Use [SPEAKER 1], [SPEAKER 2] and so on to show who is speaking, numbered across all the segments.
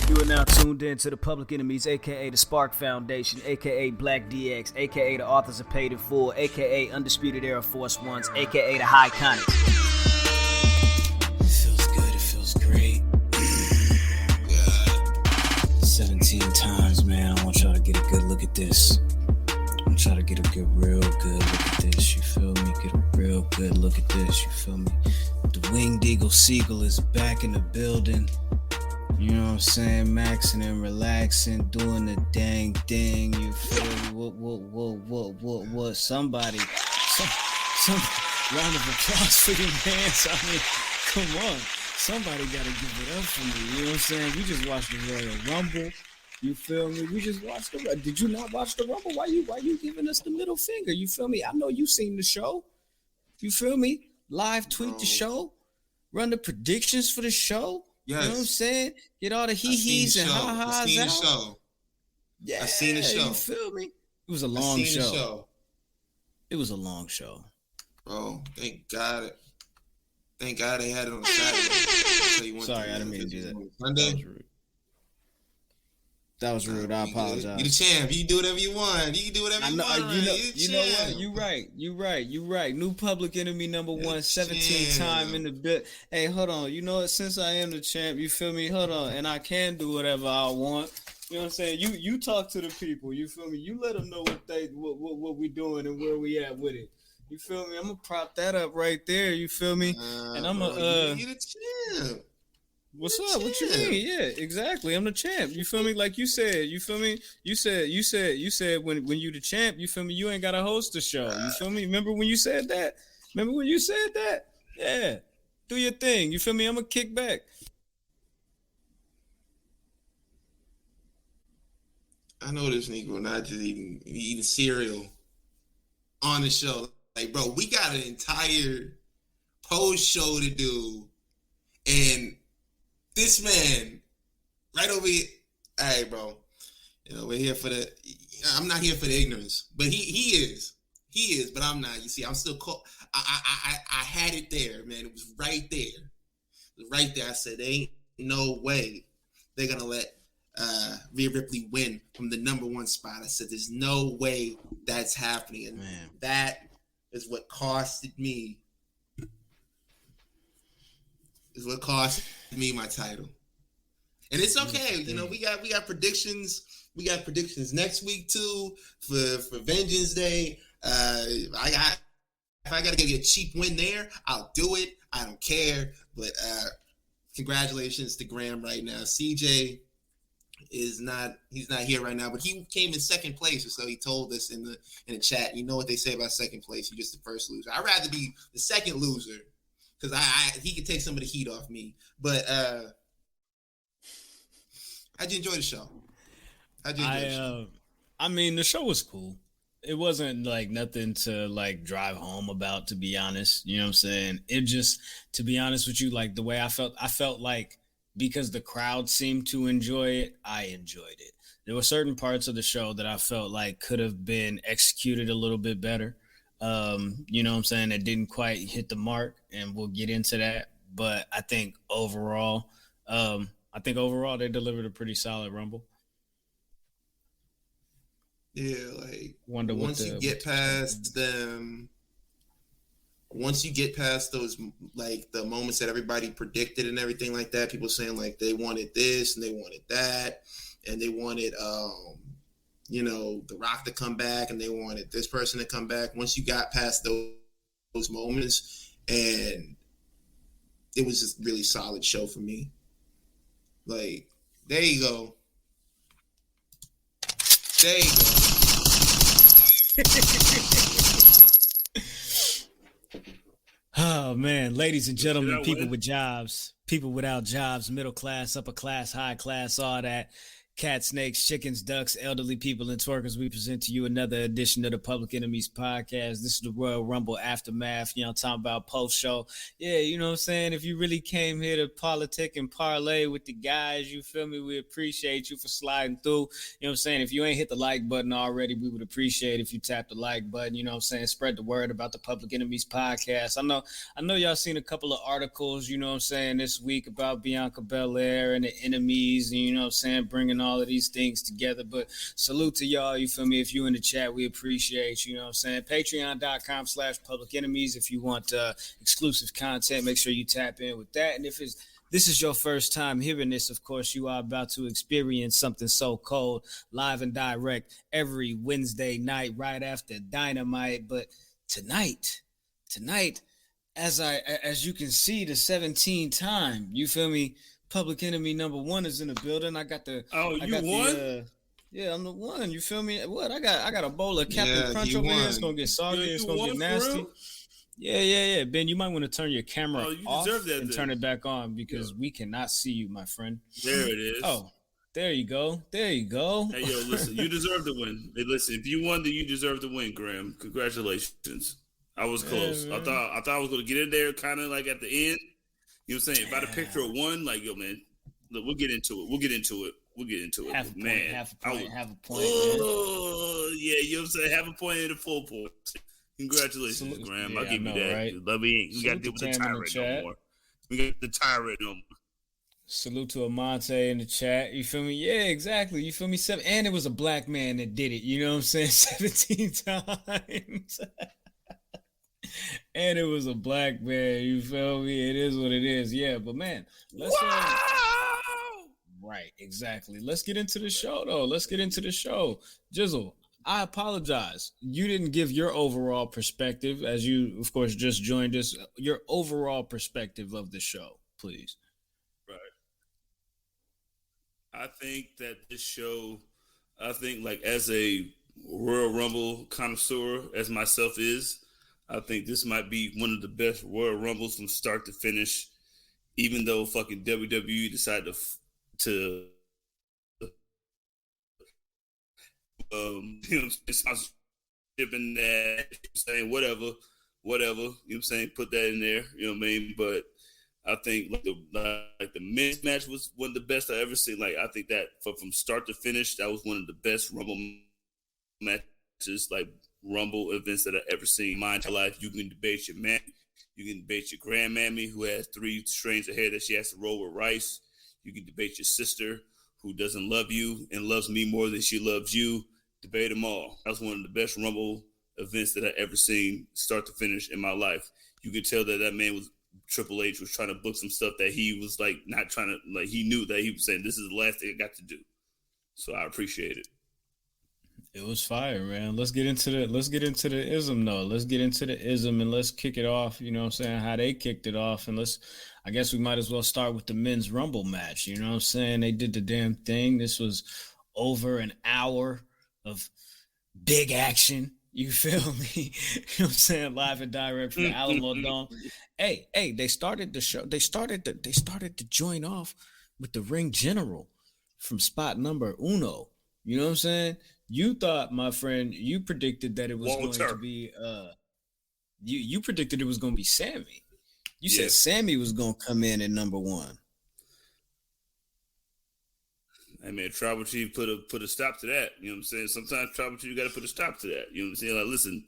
[SPEAKER 1] You are now tuned in to the Public Enemies, aka the Spark Foundation, aka Black DX, aka the Authors of Paid in Full, aka Undisputed Era Force Ones, aka the High Conics.
[SPEAKER 2] It feels good, it feels great. God. 17 times, man. I want y'all to get a good look at this. I want y'all to get a real good look at this. You feel me? Get a real good look at this. You feel me? The Winged Eagle Seagull is back in the building. You know what I'm saying? Maxing and relaxing, doing the dang thing. You feel me? What? Somebody, some round of applause for your man. I mean, come on. Somebody got to give it up for me. You know what I'm saying? We just watched the Royal Rumble. You feel me? We just watched the. Did you not watch the Rumble? Why you giving us the middle finger? You feel me? I know you seen the show. You feel me? Live tweet the show. Run the predictions for the show. Yes. You know what I'm saying? Get all the hee-hees and ha-has out. I seen the show. Yeah, I seen the show. You feel me? It was a long show. It was a long show.
[SPEAKER 3] Bro, thank God. Thank God they had it on Saturday.
[SPEAKER 2] Sorry, I didn't mean to do that.
[SPEAKER 3] Sunday?
[SPEAKER 2] That was rude. I apologize.
[SPEAKER 3] You the champ. You can do whatever you want. You can do whatever you want.
[SPEAKER 2] You know what? You right. New Public Enemy number one, 17 time in the bit. Hey, hold on. You know what? Since I am the champ, you feel me? Hold on. And I can do whatever I want. You know what I'm saying? You talk to the people. You feel me? You let them know what we doing and where we at with it. You feel me? I'm gonna prop that up right there. You feel me? And I'm gonna
[SPEAKER 3] you the champ.
[SPEAKER 2] What's up? What you mean? Yeah, exactly. I'm the champ. You feel me? Like you said. You feel me? You said when you the champ, you feel me? You ain't gotta host the show. You feel me? Remember when you said that? Yeah. Do your thing. You feel me? I'm gonna kick back.
[SPEAKER 3] I know this Negro not just eating cereal on the show. Like, bro, we got an entire post show to do, and this man, right over here, hey, bro, you know, we're here for I'm not here for the ignorance, but he is, but I'm not. You see, I'm still caught. I had it there, man. It was right there. I said, ain't no way they're going to let Rhea Ripley win from the number one spot. I said, there's no way that's happening. And that is what costed me. My title. And it's okay. You know, we got predictions. We got predictions next week too for Vengeance Day. If I gotta get a cheap win there, I'll do it. I don't care. But congratulations to Graham right now. CJ he's not here right now, but he came in second place, or so he told us in the chat. You know what they say about second place? You're just the first loser. I'd rather be the second loser, because he could take some of the heat off me. But how'd you enjoy the show?
[SPEAKER 2] I mean, the show was cool. It wasn't like nothing to like drive home about, to be honest. You know what I'm saying? It just, to be honest with you, like the way I felt like, because the crowd seemed to enjoy it, I enjoyed it. There were certain parts of the show that I felt like could have been executed a little bit better. You know what I'm saying? It didn't quite hit the mark, and we'll get into that. But I think overall they delivered a pretty solid Rumble.
[SPEAKER 3] Yeah, like once you get past those, like the moments that everybody predicted and everything like that, people saying like they wanted this and they wanted that, and they wanted you know, The Rock to come back, and they wanted this person to come back. Once you got past those moments, and it was just really solid show for me. Like, there you go.
[SPEAKER 2] Oh man, ladies and gentlemen, people with jobs, people without jobs, middle class, upper class, high class, all that.
[SPEAKER 1] Cats, snakes, chickens, ducks, elderly people, and twerkers, we present to you another edition of the Public Enemies Podcast. This is the Royal Rumble Aftermath. You know, I'm talking about post-show. Yeah, you know what I'm saying? If you really came here to politic and parlay with the guys, you feel me? We appreciate you for sliding through. You know what I'm saying? If you ain't hit the like button already, we would appreciate if you tap the like button. You know what I'm saying? Spread the word about the Public Enemies Podcast. I know y'all seen a couple of articles, you know what I'm saying, this week about Bianca Belair and the enemies, and you know what I'm saying, bringing all of these things together. But salute to y'all, you feel me? If you in the chat, we appreciate you, you know what I'm saying? Patreon.com/public enemies. If you want exclusive content, make sure you tap in with that. And if this is your first time hearing this, of course, you are about to experience something so cold, live and direct, every Wednesday night right after Dynamite. But tonight, as you can see, the 17 time, you feel me? Public Enemy number 1 is in the building. I got the.
[SPEAKER 4] You won?
[SPEAKER 1] Yeah, I'm the one. You feel me? What? I got a bowl of Captain Crunch over here. It's gonna get soggy. It's gonna get nasty. Yeah. Ben, you might want to turn your camera off and turn it back on because we cannot see you, my friend.
[SPEAKER 4] There it is.
[SPEAKER 1] Oh, there you go. Hey, yo,
[SPEAKER 4] listen, you deserve to win. Hey, listen, if you won, then you deserve to win, Graham. Congratulations. I was close. I thought I was going to get in there kind of like at the end. You know what I'm saying? If I'd have picked her at 1, like, yo, man, look, we'll get into it.
[SPEAKER 1] Half a point.
[SPEAKER 4] Oh, yeah, you know what I'm saying? Half a point and a full point. Congratulations, Graham. I'll give you that.
[SPEAKER 1] Right?
[SPEAKER 4] We got to deal with the tyrant no more. We got the tyrant no more.
[SPEAKER 1] Salute to Amante in the chat. You feel me? Yeah, exactly. You feel me? And it was a black man that did it. You know what I'm saying? 17 times. And it was a black man. You feel me? It is what it is. Yeah, but man, let's right, exactly. Let's get into the show, though. Jizzle, I apologize. You didn't give your overall perspective, as you, of course, just joined us. Your overall perspective of the show, please.
[SPEAKER 4] Right. I think that this show, like as a Royal Rumble connoisseur, as myself is, I think this might be one of the best Royal Rumbles from start to finish, even though fucking WWE decided to sponsorship and that, saying whatever, you know what I'm saying, put that in there, you know what I mean? But I think like the men's match was one of the best I ever seen. Like I think that from start to finish, that was one of the best Rumble matches, like Rumble events that I've ever seen in my entire life. You can debate your man, you can debate your grandmammy who has 3 strands of hair that she has to roll with rice. You can debate your sister who doesn't love you and loves me more than she loves you. Debate them all. That was one of the best Rumble events that I've ever seen, start to finish in my life. You could tell that man was Triple H was trying to book some stuff that he was like not trying to, like he knew that he was saying this is the last thing I got to do. So I appreciate it.
[SPEAKER 1] It was fire, man. Let's get into the ism though. Let's get into the ism and let's kick it off, you know what I'm saying, how they kicked it off. And I guess we might as well start with the men's Rumble match. You know what I'm saying? They did the damn thing. This was over an hour of big action. You feel me? You know what I'm saying? Live and direct from the Alamo Dome. Hey, they started the show. They started to join off with the ring general from spot number uno. You know what I'm saying? You thought, my friend, you predicted that it was going to be you predicted it was going to be Sammy. You said Sammy was going to come in at number 1.
[SPEAKER 4] Hey man, Tribal Chief put a stop to that. You know what I'm saying? Sometimes Tribal Chief, you got to put a stop to that. You know what I'm saying? Like, listen,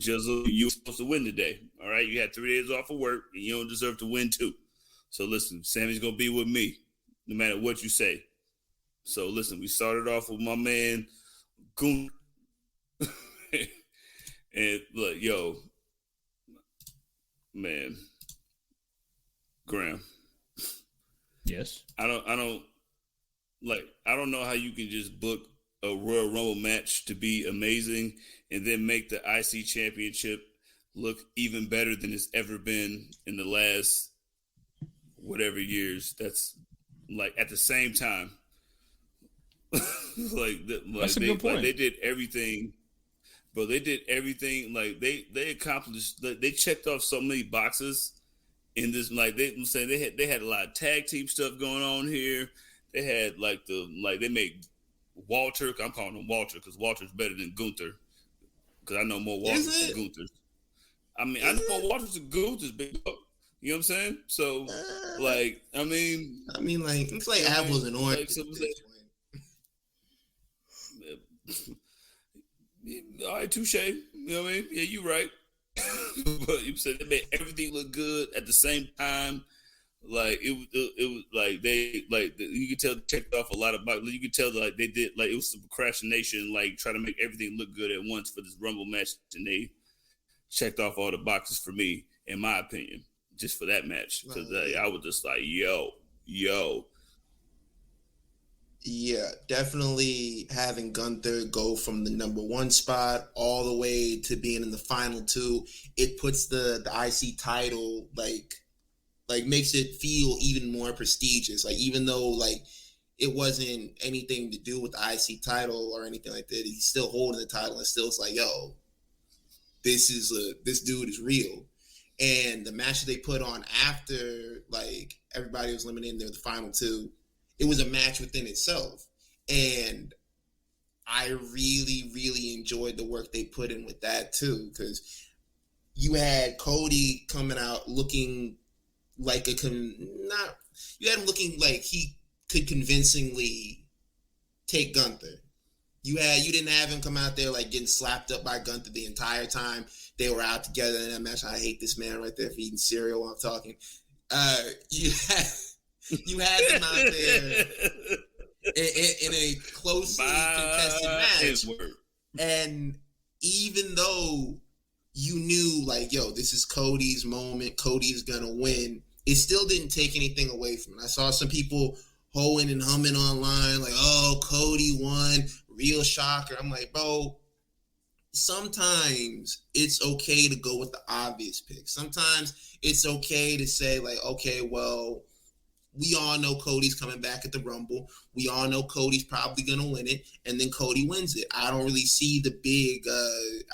[SPEAKER 4] Jizzle, you were supposed to win today. All right, you had 3 days off of work, and you don't deserve to win too. So listen, Sammy's gonna be with me, no matter what you say. So listen, we started off with my man Goon, and look, yo, man, Graham.
[SPEAKER 1] Yes.
[SPEAKER 4] I don't know how you can just book a Royal Rumble match to be amazing and then make the IC championship look even better than it's ever been in the last whatever years. That's like at the same time.
[SPEAKER 1] That's a good point.
[SPEAKER 4] Like they did everything, bro. They did everything. Like they accomplished. They checked off so many boxes in this. Like they saying they had a lot of tag team stuff going on here. they had they made Walter. I'm calling him Walter because Walter's better than Gunther. Because I know more Walters than Gunthers. I mean, I know more Walters than Gunthers, big dog. You know what I'm saying? So,
[SPEAKER 3] it's like apples and oranges.
[SPEAKER 4] All right, touche. You know what I mean? Yeah, you're right. But you said they made everything look good at the same time. Like it was like you could tell they checked off a lot of boxes. You could tell like they did like it was some procrastination, like trying to make everything look good at once for this Rumble match, and they checked off all the boxes for me, in my opinion, just for that match because I was just like, yo.
[SPEAKER 3] Yeah, definitely having Gunther go from the number 1 spot all the way to being in the final 2, it puts the IC title like makes it feel even more prestigious. Like even though like it wasn't anything to do with the IC title or anything like that, he's still holding the title and still it's like, yo, this dude is real. And the match that they put on after like everybody was eliminated, there the final 2, it was a match within itself. And I really, really enjoyed the work they put in with that too, because you had Cody coming out looking like you had him looking like he could convincingly take Gunther. You didn't have him come out there like getting slapped up by Gunther the entire time they were out together in that match. I hate this man right there for eating cereal while I'm talking. You had them out there in a closely contested match. And even though you knew like, yo, this is Cody's moment, Cody's gonna win, it still didn't take anything away from it. I saw some people hoeing and humming online like, oh, Cody won, real shocker. I'm like, bro, sometimes it's okay to go with the obvious pick. Sometimes it's okay to say like, okay, well, we all know Cody's coming back at the Rumble. We all know Cody's probably going to win it, and then Cody wins it. I don't really see I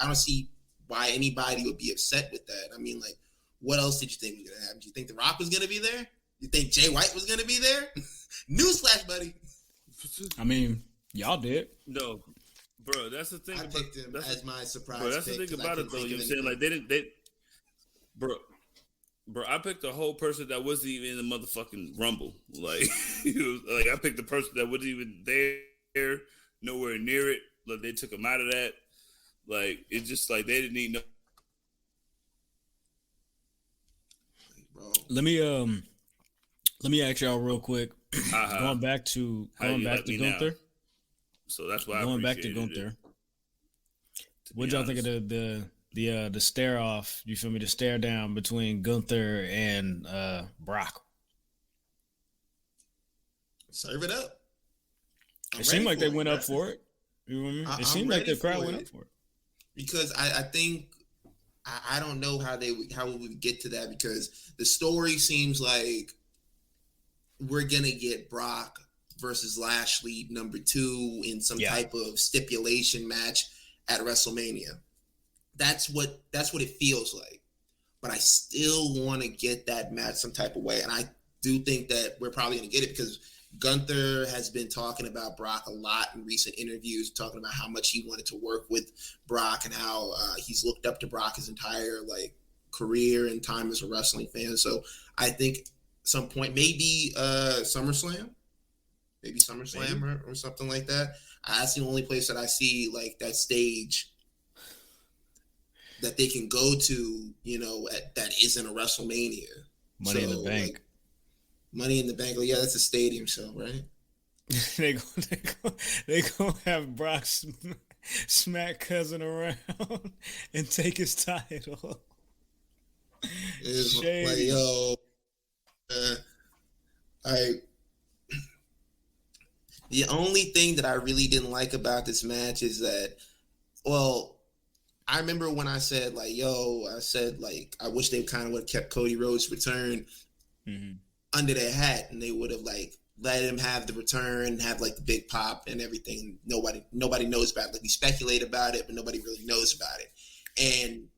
[SPEAKER 3] don't see why anybody would be upset with that. I mean, like, what else did you think was going to happen? Did you think The Rock was going to be there? You think Jay White was going to be there? Newsflash, buddy.
[SPEAKER 1] I mean, y'all did.
[SPEAKER 4] No, bro, that's the thing.
[SPEAKER 3] I picked him as my surprise.
[SPEAKER 4] Bro, that's the thing about it, though. You know what I'm saying? Like, Bro, I picked a whole person that wasn't even in the motherfucking Rumble. Like, like I picked a person that wasn't even there, nowhere near it. Like, they took him out of that. Like, it's just like they didn't need no.
[SPEAKER 3] Bro.
[SPEAKER 1] Let me ask y'all real quick. Going back to Gunther.
[SPEAKER 4] Now? So that's why
[SPEAKER 1] going back to Gunther. What y'all think of the stare off? You feel me? The stare down between Gunther and Brock.
[SPEAKER 3] Serve it up.
[SPEAKER 1] It seemed like they went up for it. You know what I mean? It seemed like the crowd went up for it.
[SPEAKER 3] Because I think I don't know how we would get to that, because the story seems like we're gonna get Brock versus Lashley number 2 in some type of stipulation match at WrestleMania. That's what it feels like. But I still want to get that match some type of way, and I do think that we're probably gonna get it because Gunther has been talking about Brock a lot in recent interviews, talking about how much he wanted to work with Brock and how he's looked up to Brock his entire career and time as a wrestling fan. So I think some point, maybe SummerSlam, or something like that. That's the only place that I see that stage that they can go to, that isn't a WrestleMania.
[SPEAKER 1] Money in the Bank.
[SPEAKER 3] Money in the Bank. Oh yeah, that's a stadium show, right?
[SPEAKER 1] they gonna have Brock smack Cousin around and take his title.
[SPEAKER 3] It's like, yo, the only thing that I really didn't like about this match is that, I remember when I said I wish they kind of would have kept Cody Rhodes' return under their hat, and they would have let him have the return and have the big pop and everything. Nobody knows about it. We speculate about it, but nobody really knows about it. And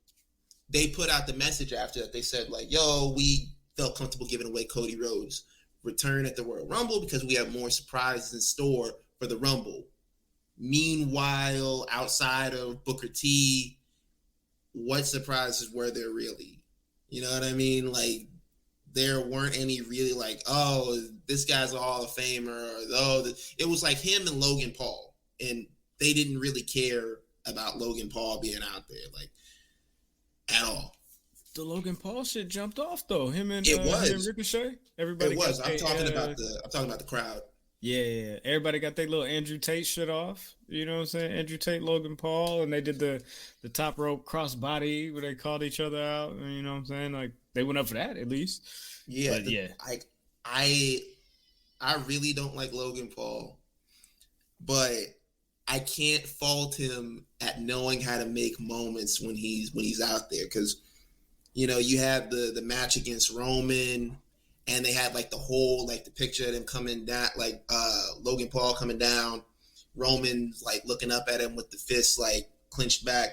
[SPEAKER 3] they put out the message after that. They said yo, we felt comfortable giving away Cody Rhodes return at the Royal Rumble because we have more surprises in store for the Rumble. Meanwhile, outside of Booker T, what surprises were there really? You know what I mean? Like, there weren't any really like, oh, this guy's a Hall of Famer, or oh, it was like him and Logan Paul, and they didn't really care about Logan Paul being out there, like, at all.
[SPEAKER 1] The Logan Paul shit jumped off though. Him and Ricochet. Everybody.
[SPEAKER 3] It was. I'm talking about the crowd.
[SPEAKER 1] Yeah. Everybody got their little Andrew Tate shit off. You know what I'm saying? Andrew Tate, Logan Paul, and they did the top rope crossbody where they called each other out. You know what I'm saying? Like, they went up for that at least.
[SPEAKER 3] Yeah. But I really don't like Logan Paul, but I can't fault him at knowing how to make moments when he's out there, because, you know, you have the match against Roman, and they had like the whole, like, the picture of them coming down, like Logan Paul coming down, Roman like looking up at him with the fist like clenched back,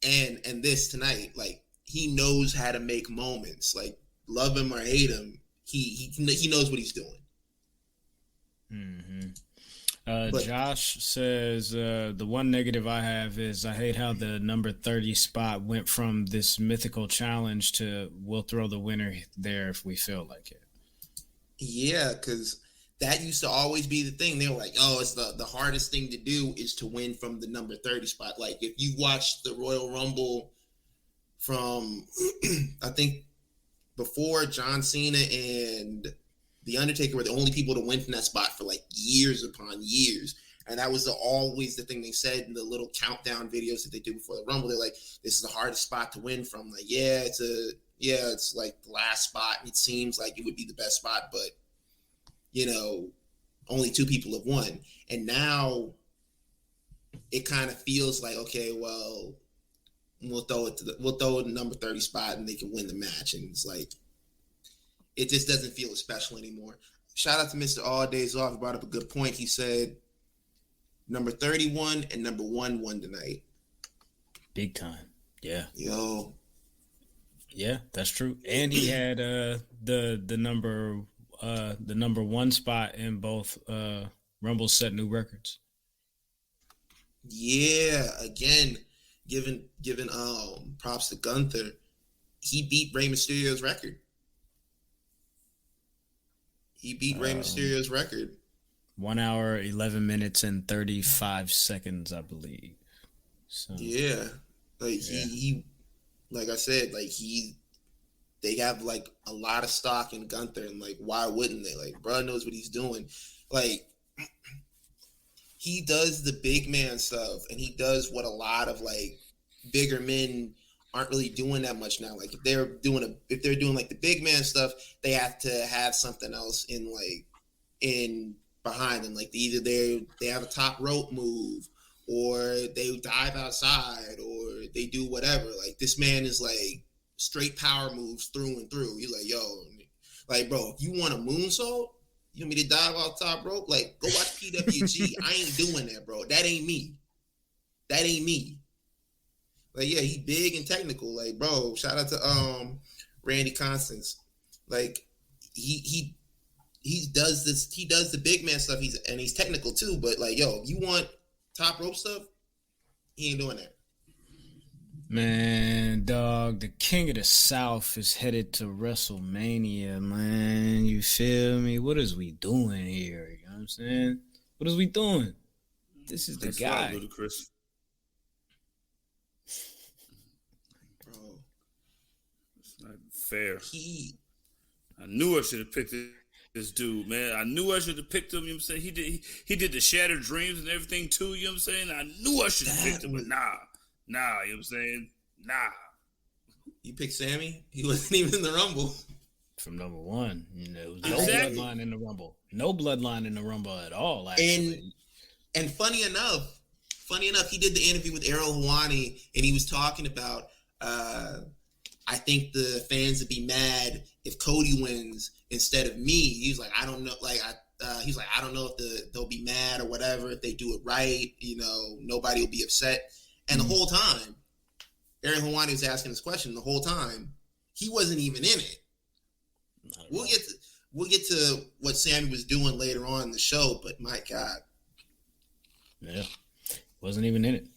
[SPEAKER 3] and this tonight, like, he knows how to make moments. Like, love him or hate him, he knows what he's doing.
[SPEAKER 1] Mm-hmm. Josh says, the one negative I have is I hate how the number 30 spot went from this mythical challenge to we'll throw the winner there if we feel like it.
[SPEAKER 3] Yeah, because that used to always be the thing. They were like, oh, it's the hardest thing to do is to win from the number 30 spot. Like, if you watched the Royal Rumble from, I think, before John Cena and The Undertaker were the only people to win from that spot for like years upon years. And that was always the thing they said in the little countdown videos that they do before the Rumble. They're like, this is the hardest spot to win from. Like, it's like the last spot. It seems like it would be the best spot, but, you know, only two people have won. And now it kind of feels like, okay, well, we'll throw it the number 30 spot and they can win the match. And it's like, it just doesn't feel as special anymore. Shout out to Mr. All Days Off. He brought up a good point. He said number 31 and number 1 won tonight.
[SPEAKER 1] Big time. Yeah.
[SPEAKER 3] Yo.
[SPEAKER 1] Yeah, that's true. And he had the number 1 spot in both Rumble set new records.
[SPEAKER 3] Yeah, again, given props to Gunther, he beat Rey Mysterio's record. Rey Mysterio's record.
[SPEAKER 1] 1 hour, 11 minutes, and 35 seconds, I believe. So
[SPEAKER 3] yeah, like he like I said, like they have like a lot of stock in Gunther, and like, why wouldn't they? Like, bro knows what he's doing. Like, he does the big man stuff, and he does what a lot of like bigger men aren't really doing that much now. Like, if they're doing like the big man stuff, they have to have something else in behind them. Like, either they have a top rope move, or they dive outside, or they do whatever. Like, this man is like straight power moves through and through. He's like, yo, like, bro, if you want a moonsault, you want me to dive off top rope? Like, go watch PWG. I ain't doing that, bro. That ain't me. Like, yeah, he big and technical. Like, bro, shout out to Randy Constance. Like, he does this. He does the big man stuff. He's technical too. But like, yo, if you want top rope stuff, he ain't doing that.
[SPEAKER 1] Man, dog, the King of the South is headed to WrestleMania, man. You feel me? What is we doing here? You know what I'm saying? What is we doing? This is the guy.
[SPEAKER 4] Ludicrous.
[SPEAKER 3] Bro,
[SPEAKER 4] it's not fair.
[SPEAKER 3] I
[SPEAKER 4] knew I should have picked this dude, man. I knew I should have picked him. You know what I'm saying? He did the Shattered Dreams and everything too. You know what I'm saying? I knew I should have picked him, but nah. You know what I'm saying? Nah.
[SPEAKER 3] You picked Sammy? He wasn't even in the Rumble.
[SPEAKER 1] From number 1, you know, no bloodline in the Rumble. No bloodline in the Rumble at all, actually.
[SPEAKER 3] And funny enough, he did the interview with Errol Hawani, and he was talking about, I think the fans would be mad if Cody wins instead of me. He was like, I don't know, like, he's like, I don't know if they'll be mad or whatever if they do it right. You know, nobody will be upset. And the whole time, Aaron Hawani was asking this question. The whole time, he wasn't even in it. we'll get to what Sammy was doing later on in the show, but my God.
[SPEAKER 1] Yeah. Wasn't even in it.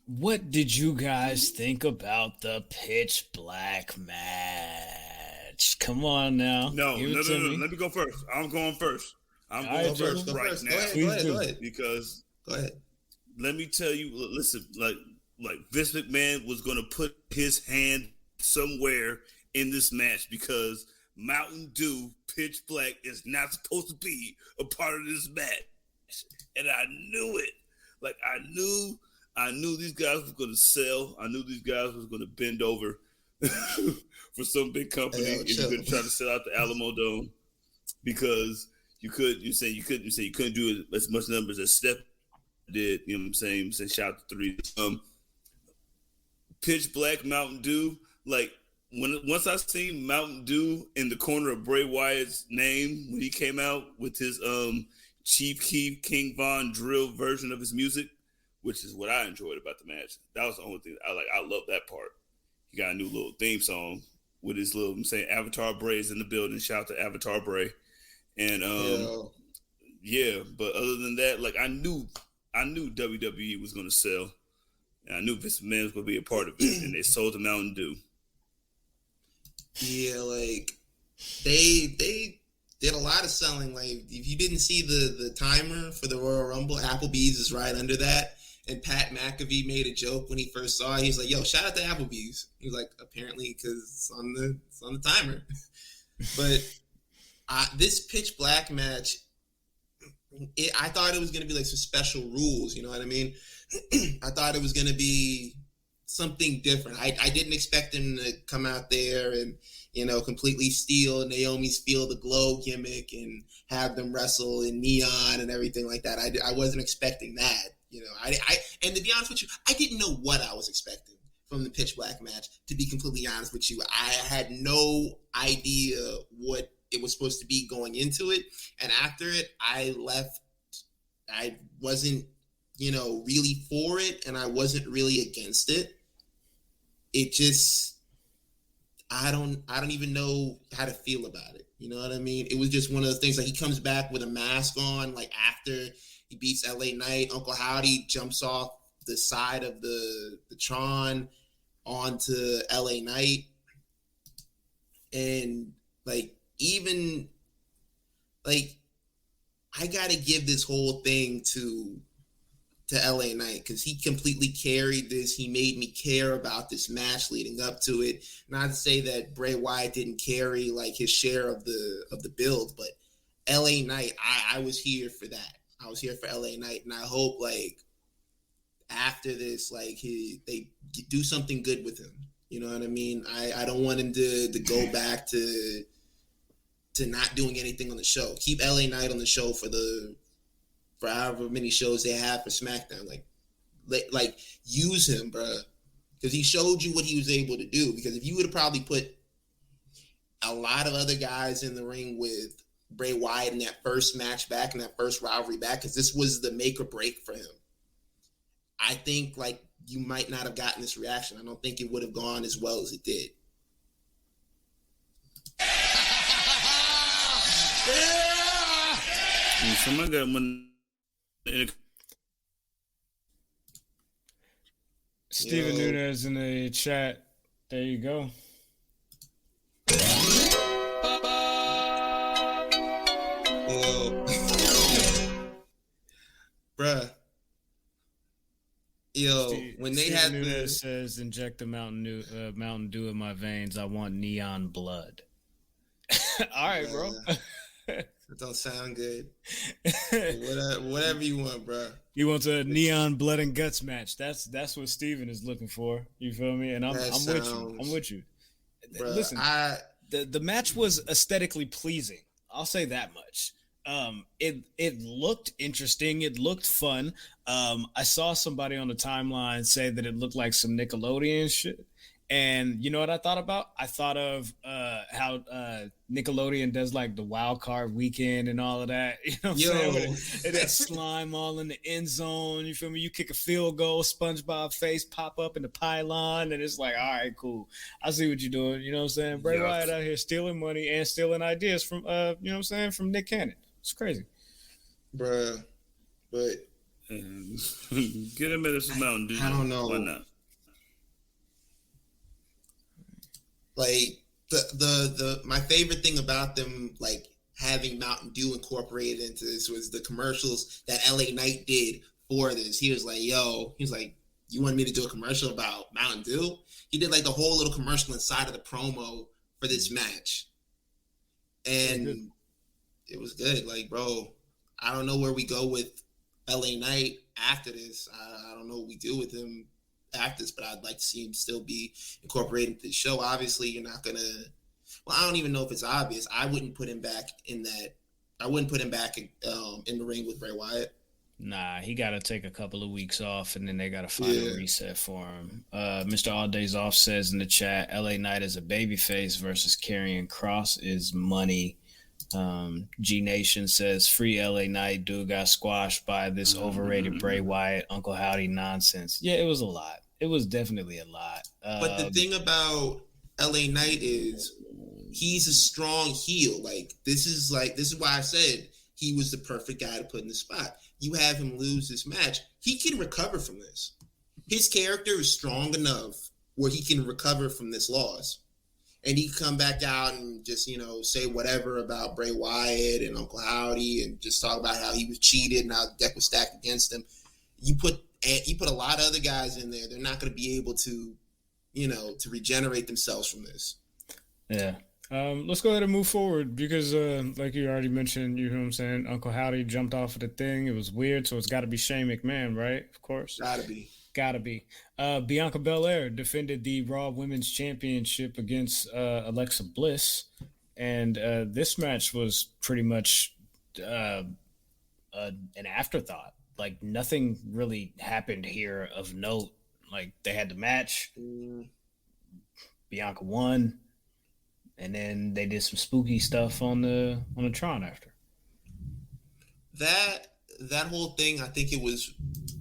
[SPEAKER 1] What did you guys think about the pitch black match? Come on now.
[SPEAKER 4] No. Let me go first. I'm going first. I'm going first right now.
[SPEAKER 3] Go ahead.
[SPEAKER 4] Because
[SPEAKER 3] go ahead.
[SPEAKER 4] Let me tell you, listen, like Vince McMahon was going to put his hand somewhere in this match because Mountain Dew Pitch Black is not supposed to be a part of this match. And I knew it. Like, I knew these guys were going to sell. I knew these guys was going to bend over for some big company if you're going to try to sell out the Alamo Dome because you couldn't do as much numbers as Steph did. You know what I'm saying? Shout out to 3. Pitch Black Mountain Dew. Like once I seen Mountain Dew in the corner of Bray Wyatt's name when he came out with his Chief Keef King Von drill version of his music, which is what I enjoyed about the match. That was the only thing I like. I love that part. He got a new little theme song with his little, I'm saying, Avatar Bray is in the building. Shout out to Avatar Bray. And yeah, but other than that, like I knew WWE was gonna sell. And I knew Vince McMahon was gonna be a part of it, and they sold the Mountain Dew.
[SPEAKER 3] Yeah, like they did a lot of selling. Like if you didn't see the timer for the Royal Rumble, Applebee's is right under that. And Pat McAfee made a joke when he first saw it. He's like, "Yo, shout out to Applebee's." He's like, "Apparently, because it's on the timer." But this Pitch Black match, I thought it was going to be like some special rules. You know what I mean? I thought it was going to be something different. I didn't expect him to come out there and, you know, completely steal Naomi's Feel the Glow gimmick and have them wrestle in neon and everything like that. I wasn't expecting that. You know, and to be honest with you, I didn't know what I was expecting from the Pitch Black match. To be completely honest with you, I had no idea what it was supposed to be going into it. And after it, I left. I wasn't, you know, really for it, and I wasn't really against it. It just, I don't even know how to feel about it. You know what I mean? It was just one of those things. Like he comes back with a mask on, like after he beats LA Knight. Uncle Howdy jumps off the side of the Tron onto LA Knight. And like, even like, I got to give this whole thing to LA Knight because he completely carried this. He made me care about this match leading up to it. Not to say that Bray Wyatt didn't carry like his share of the build, but LA Knight, I was here for that. I was here for LA Knight, and I hope like after this, like they do something good with him. You know what I mean? I don't want him to go back to not doing anything on the show. Keep LA Knight on the show for however many shows they have for SmackDown. Like use him, bro, because he showed you what he was able to do. Because if you would have probably put a lot of other guys in the ring with Bray Wyatt in that first match back, in that first rivalry back, because this was the make or break for him, I think like you might not have gotten this reaction. I don't think it would have gone as well as it did.
[SPEAKER 4] Somebody got one.
[SPEAKER 1] Steven Nunez in the chat. There you go.
[SPEAKER 3] Bruh. Yo, when they had
[SPEAKER 1] Nunez says inject the Mountain Dew in my veins, I want neon blood. All right, bro.
[SPEAKER 3] That don't sound good. Whatever you want, bro.
[SPEAKER 1] He wants a neon blood and guts match. That's what Steven is looking for. You feel me? And I'm with you. I'm with you.
[SPEAKER 3] Bruh,
[SPEAKER 1] listen, the match was aesthetically pleasing. I'll say that much. It looked interesting. It looked fun. I saw somebody on the timeline say that it looked like some Nickelodeon shit. And you know what I thought about? I thought of how Nickelodeon does like the wild card weekend and all of that. You know what I'm saying?
[SPEAKER 3] Yo,
[SPEAKER 1] With that slime all in the end zone. You feel me? You kick a field goal, SpongeBob face pop up in the pylon, and it's like, all right, cool. I see what you're doing. You know what I'm saying? Bray Wyatt out here stealing money and stealing ideas from you know what I'm saying, from Nick Cannon. It's crazy.
[SPEAKER 3] bruh. But
[SPEAKER 4] get him at some Mountain Dew.
[SPEAKER 3] I don't know.
[SPEAKER 4] Why not?
[SPEAKER 3] Like the my favorite thing about them, like having Mountain Dew incorporated into this, was the commercials that LA Knight did for this. He was like, you want me to do a commercial about Mountain Dew? He did like the whole little commercial inside of the promo for this match. And it was good. Like, bro, I don't know where we go with LA Knight after this. I don't know what we do with him after this, but I'd like to see him still be incorporated into the show. Obviously, you're not gonna. Well, I don't even know if it's obvious. I wouldn't put him back in that. I wouldn't put him back in the ring with Bray Wyatt.
[SPEAKER 1] Nah, he got to take a couple of weeks off, and then they got to find a reset for him. Mr. All Days Off says in the chat, LA Knight as a babyface versus Karrion Kross is money. G Nation says, free LA Knight, dude got squashed by this overrated Bray Wyatt, Uncle Howdy nonsense. Yeah, it was a lot. It was definitely a lot.
[SPEAKER 3] But the thing about LA Knight is he's a strong heel. Like this is why I said he was the perfect guy to put in the spot. You have him lose this match, he can recover from this. His character is strong enough where he can recover from this loss. And he can come back out and just, say whatever about Bray Wyatt and Uncle Howdy and just talk about how he was cheated and how the deck was stacked against him. You put a lot of other guys in there, they're not going to be able to, to regenerate themselves from this.
[SPEAKER 1] Yeah. Let's go ahead and move forward because, like you already mentioned, you know what I'm saying, Uncle Howdy jumped off of the thing. It was weird, so it's got to be Shane McMahon, right? Of course. Gotta be. Bianca Belair defended the Raw Women's Championship against Alexa Bliss, and this match was pretty much an afterthought. Like nothing really happened here of note. Like they had the match, Bianca won, and then they did some spooky stuff on the Tron after.
[SPEAKER 3] That whole thing, I think it was,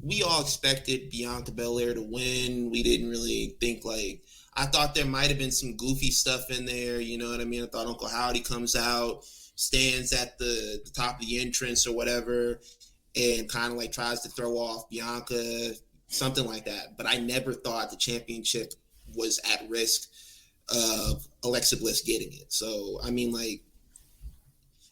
[SPEAKER 3] we all expected Bianca Belair to win. We didn't really think I thought there might have been some goofy stuff in there. You know what I mean? I thought Uncle Howdy comes out, stands at the top of the entrance or whatever, and kind of tries to throw off Bianca, something like that. But I never thought the championship was at risk of Alexa Bliss getting it. So, I mean,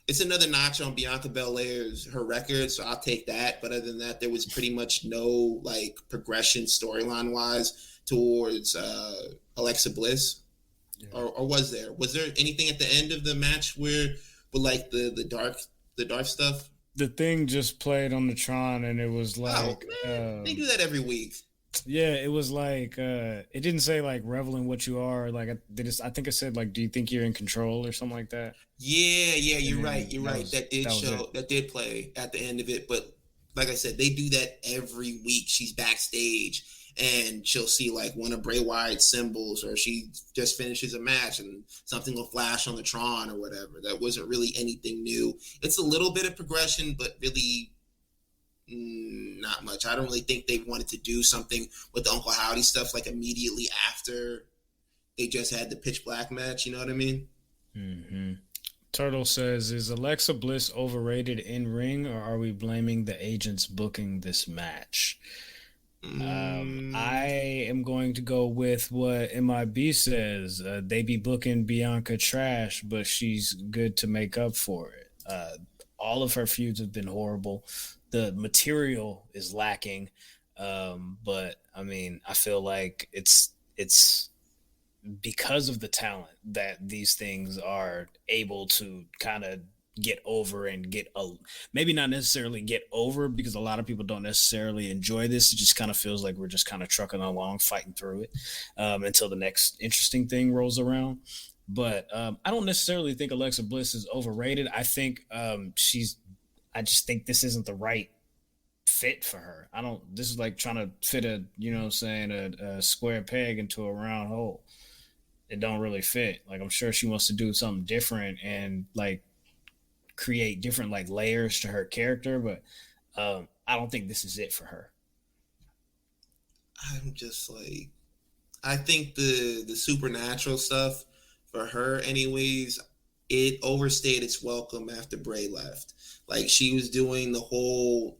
[SPEAKER 3] it's another notch on Bianca Belair's her record, so I'll take that. But other than that, there was pretty much no progression storyline wise towards Alexa Bliss, or was there? Was there anything at the end of the match with the dark stuff?
[SPEAKER 1] The thing just played on the Tron, and it was
[SPEAKER 3] they do that every week.
[SPEAKER 1] Yeah, it was it didn't say revel in what you are. I think it said do you think you're in control or something like that?
[SPEAKER 3] Yeah, you're right. That did play at the end of it. But like I said, they do that every week. She's backstage and she'll see one of Bray Wyatt's symbols, or she just finishes a match and something will flash on the Tron or whatever. That wasn't really anything new. It's a little bit of progression, but really not much. I don't really think they wanted to do something with the Uncle Howdy stuff immediately after they just had the Pitch Black match. You know what I mean?
[SPEAKER 1] Mm-hmm. Turtle says, is Alexa Bliss overrated in ring, or are we blaming the agents booking this match? I am going to go with what MIB says. They be booking Bianca trash, but she's good to make up for it. All of her feuds have been horrible. The material is lacking, but I mean, I feel like it's because of the talent that these things are able to kind of get over and maybe not necessarily get over, because a lot of people don't necessarily enjoy this. It just kind of feels like we're just kind of trucking along, fighting through it until the next interesting thing rolls around. But I don't necessarily think Alexa Bliss is overrated. I think I just think this isn't the right fit for her. This is like trying to fit a square peg into a round hole. It don't really fit. Like, I'm sure she wants to do something different and like create different like layers to her character, but I don't think this is it for her.
[SPEAKER 3] I'm just like, I think the supernatural stuff for her, anyways, it overstayed its welcome after Bray left. Like, she was doing the whole,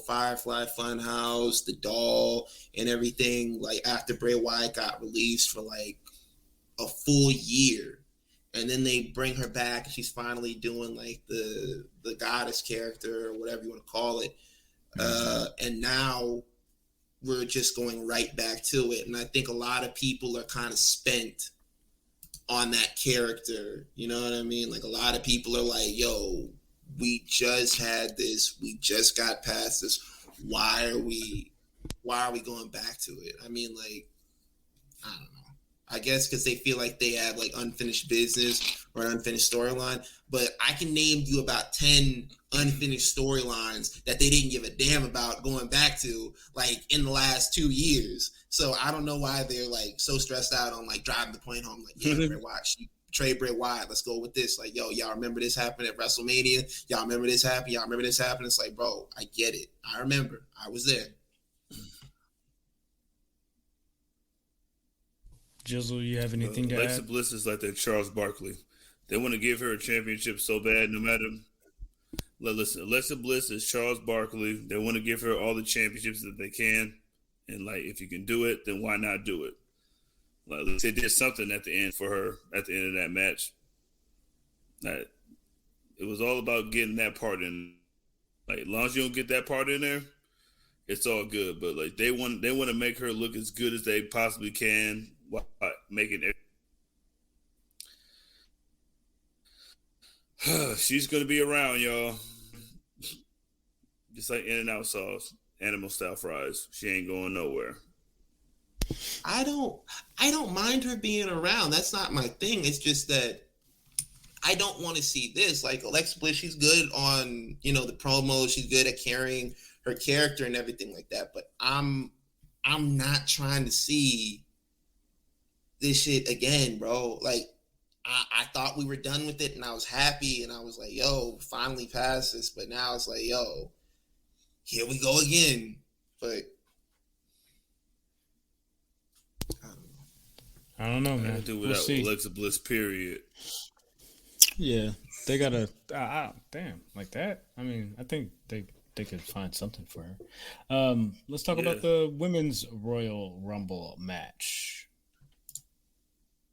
[SPEAKER 3] Firefly Funhouse, the doll, and everything. Like, after Bray Wyatt got released for like a full year, and then they bring her back, and she's finally doing like the goddess character or whatever you want to call it. And now we're just going right back to it. And I think a lot of people are kind of spent on that character. You know what I mean? Like, a lot of people are like, yo, we just had this. We just got past this. Why are we going back to it? I mean, like, I don't know. I guess because they feel like they have like unfinished business or an unfinished storyline. But I can name you about 10 unfinished storylines that they didn't give a damn about going back to like in the last 2 years. So I don't know why they're like so stressed out on like driving the point home. Like, yeah, Bray Wyatt, she betrayed Bray Wyatt. Let's go with this. Like, yo, y'all remember this happened at WrestleMania? Y'all remember this happened? Y'all remember this happened? It's like, bro, I get it. I remember. I was there.
[SPEAKER 1] Jizzle, you have anything to
[SPEAKER 4] Alexa
[SPEAKER 1] add?
[SPEAKER 4] Bliss is like that Charles Barkley. They want to give her a championship so bad, no matter. Listen, Alexa Bliss is Charles Barkley. They want to give her all the championships that they can, and like, if you can do it, then why not do it? Like, they did something at the end for her at the end of that match. Like, it was all about getting that part in. Like, as long as you don't get that part in there, it's all good. But like, they want to make her look as good as they possibly can while making it. She's gonna be around, y'all. Just like In-N-Out sauce, animal style fries. She ain't going nowhere.
[SPEAKER 3] I don't mind her being around. That's not my thing. It's just that I don't want to see this. Like, Alexa Bliss, she's good on, the promos. She's good at carrying her character and everything like that. But I'm not trying to see this shit again, bro. Like, I thought we were done with it, and I was happy, and I was like, yo, finally past this. But now it's like, yo, here we go again. But
[SPEAKER 1] I don't know, man.
[SPEAKER 4] Do without Alexa Bliss, period.
[SPEAKER 1] Yeah, they gotta. Damn, like that. I mean, I think they could find something for her. Let's talk about the women's Royal Rumble match.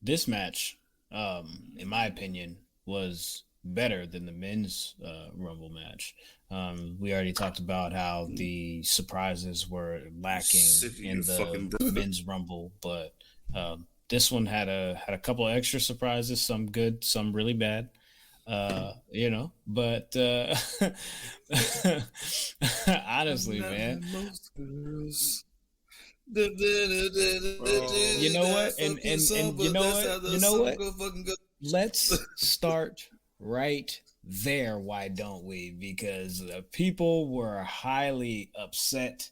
[SPEAKER 1] This match, in my opinion, was better than the men's Rumble match. We already talked about how the surprises were lacking in the men's Rumble, but this one had a couple of extra surprises, some good, some really bad. But honestly, man, you know what? And you know what? Let's start right there. Why don't we? Because people were highly upset.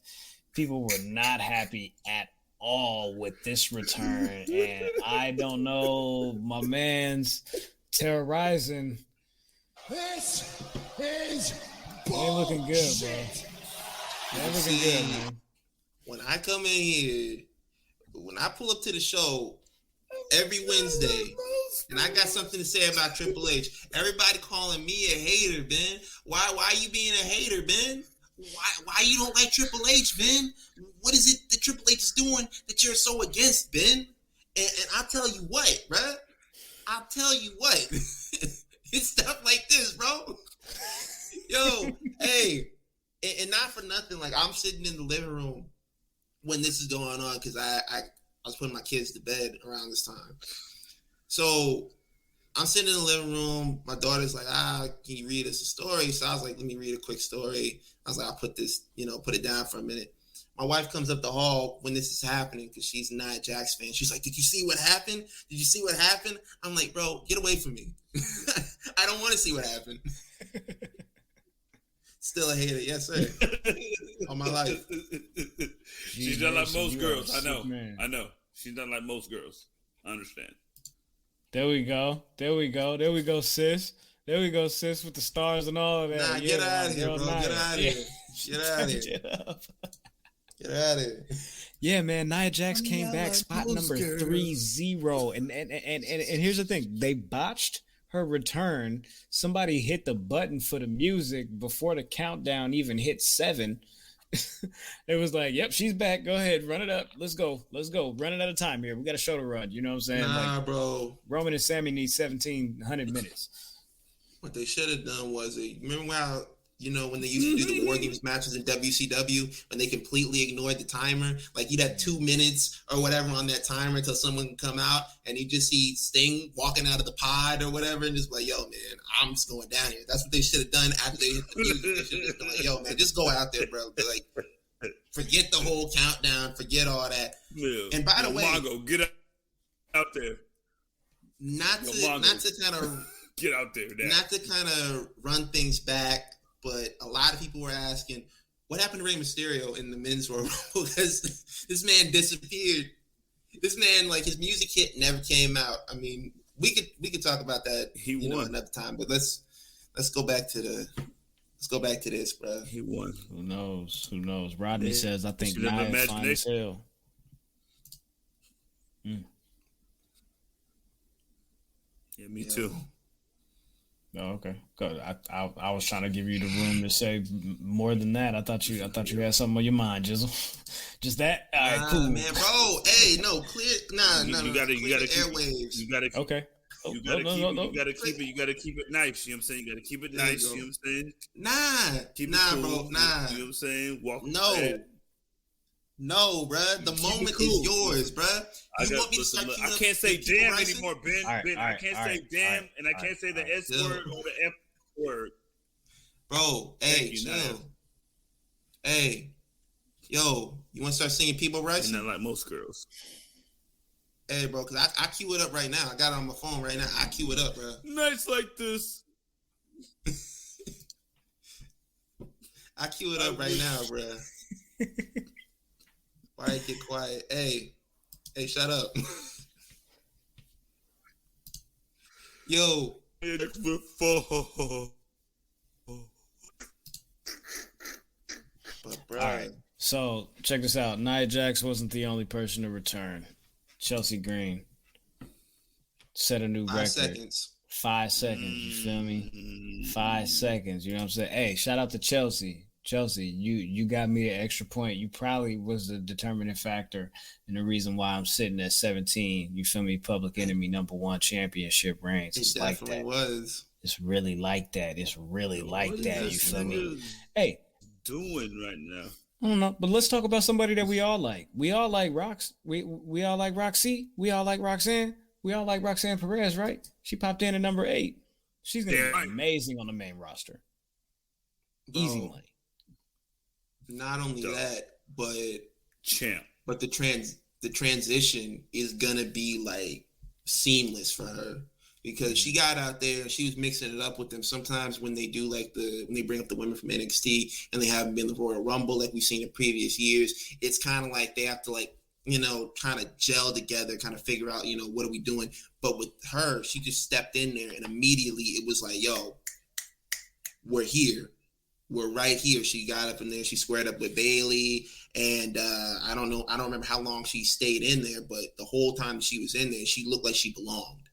[SPEAKER 1] People were not happy at all with this return, and I don't know, my man's terrorizing.
[SPEAKER 5] This is
[SPEAKER 1] ain't looking good, bro. Ain't looking good, man.
[SPEAKER 3] When I come in here, when I pull up to the show every Wednesday, and I got something to say about Triple H, everybody calling me a hater, Ben. Why you being a hater, Ben? Why you don't like Triple H, Ben? What is it that Triple H is doing that you're so against, Ben? And I'll tell you what, bruh. I'll tell you what. It's stuff like this, bro. Yo, hey, and not for nothing, like, I'm sitting in the living room when this is going on, because I was putting my kids to bed around this time. So I'm sitting in the living room. My daughter's like, can you read us a story? So I was like, let me read a quick story. I was like, I'll put this, put it down for a minute. My wife comes up the hall when this is happening, because she's not a Jax fan. She's like, did you see what happened? Did you see what happened? I'm like, bro, get away from me. I don't want to see what happened. Still a hater, yes, sir. All my life.
[SPEAKER 4] She's not like most girls. I know. She's not like most girls. I understand.
[SPEAKER 1] There we go, sis. There we go, sis, with the stars and all of that.
[SPEAKER 3] Nah, get out of here, bro. Get out of here. Get out of here. Get out of here.
[SPEAKER 1] Yeah, man. Nia Jax came back, spot number 3-0. And here's the thing. They botched her return. Somebody hit the button for the music before the countdown even hit 7. It was like, yep, she's back. Go ahead, run it up. Let's go. Running out of time here. We got a show to run. You know what I'm saying?
[SPEAKER 3] Nah, bro.
[SPEAKER 1] Roman and Sammy need 1,700 minutes.
[SPEAKER 3] What they should have done was, remember how, when they used to do the War Games matches in WCW, when they completely ignored the timer? Like, you'd have 2 minutes or whatever on that timer until someone can come out, and you just see Sting walking out of the pod or whatever, and just like, yo, man, I'm just going down here. That's what they should have done after they hit the music. They should have just been like, yo, man, just go out there, bro. Like, forget the whole countdown. Forget all that.
[SPEAKER 4] Yeah.
[SPEAKER 3] And by the way,
[SPEAKER 4] Mongo, get out there.
[SPEAKER 3] Not to kind of
[SPEAKER 4] get out there. Now.
[SPEAKER 3] Not to kind of run things back, but a lot of people were asking, what happened to Rey Mysterio in the men's Royal Rumble? Because this man disappeared. This man, like, his music hit never came out. I mean, we could talk about that another time, but let's go back to this, bro.
[SPEAKER 4] He won.
[SPEAKER 1] Who knows? Rodney says, I think Nia is fine as hell.
[SPEAKER 4] Yeah, me too.
[SPEAKER 1] Oh, okay. Good. I was trying to give you the room to say more than that. I thought you had something on your mind, Jizzle. Just that. All right, cool,
[SPEAKER 3] man, bro. Hey, no, clear.
[SPEAKER 4] You gotta
[SPEAKER 3] airwaves.
[SPEAKER 4] You gotta
[SPEAKER 1] okay.
[SPEAKER 4] You gotta keep it nice. You know what I'm saying? You gotta keep it nice. You know what I'm saying? Keep it cool,
[SPEAKER 3] bro.
[SPEAKER 4] You know what I'm saying? Walk.
[SPEAKER 3] No, bruh. The moment is yours, bruh.
[SPEAKER 4] I can't say damn anymore, Ben. I can't say damn, and I can't say the S word or the F word.
[SPEAKER 3] Bro, hey, chill. Hey, yo, you want to start singing People Rising?
[SPEAKER 4] Not like most girls.
[SPEAKER 3] Hey, bro, because I cue it up right now. I got it on my phone right now. I cue it up, bro.
[SPEAKER 4] Nights like this.
[SPEAKER 3] I cue it up right now, bro. Why get quiet? Hey, shut up. Yo.
[SPEAKER 1] But, bro. All right. So check this out. Nia Jax wasn't the only person to return. Chelsea Green set a new record.
[SPEAKER 3] 5 seconds.
[SPEAKER 1] 5 seconds. You feel me? 5 seconds. You know what I'm saying? Hey, shout out to Chelsea. Chelsea, you got me an extra point. You probably was the determining factor and the reason why I'm sitting at 17. You feel me? Public Enemy #1 championship reigns. It's like that.
[SPEAKER 3] Was.
[SPEAKER 1] It's really like that. It's really like that. You feel me? Hey,
[SPEAKER 4] doing right now.
[SPEAKER 1] I don't know, but let's talk about somebody that we all like. We all like Rox. We all like Roxy. We all like Roxanne. We all like Roxanne Perez, right? She popped in at number 8. She's gonna be amazing on the main roster.
[SPEAKER 3] Bro.
[SPEAKER 1] Easy money.
[SPEAKER 3] Not only that, but
[SPEAKER 4] champ.
[SPEAKER 3] But the transition is gonna be like seamless for her because she got out there and she was mixing it up with them. Sometimes when they do when they bring up the women from NXT and they haven't been in the Royal Rumble like we've seen in previous years, it's kind of like they have to kind of gel together, kind of figure out what are we doing. But with her, she just stepped in there and immediately it was like, yo, we're here. We're right here. She got up in there. She squared up with Bayley. And I don't remember how long she stayed in there, but the whole time she was in there, she looked like she belonged.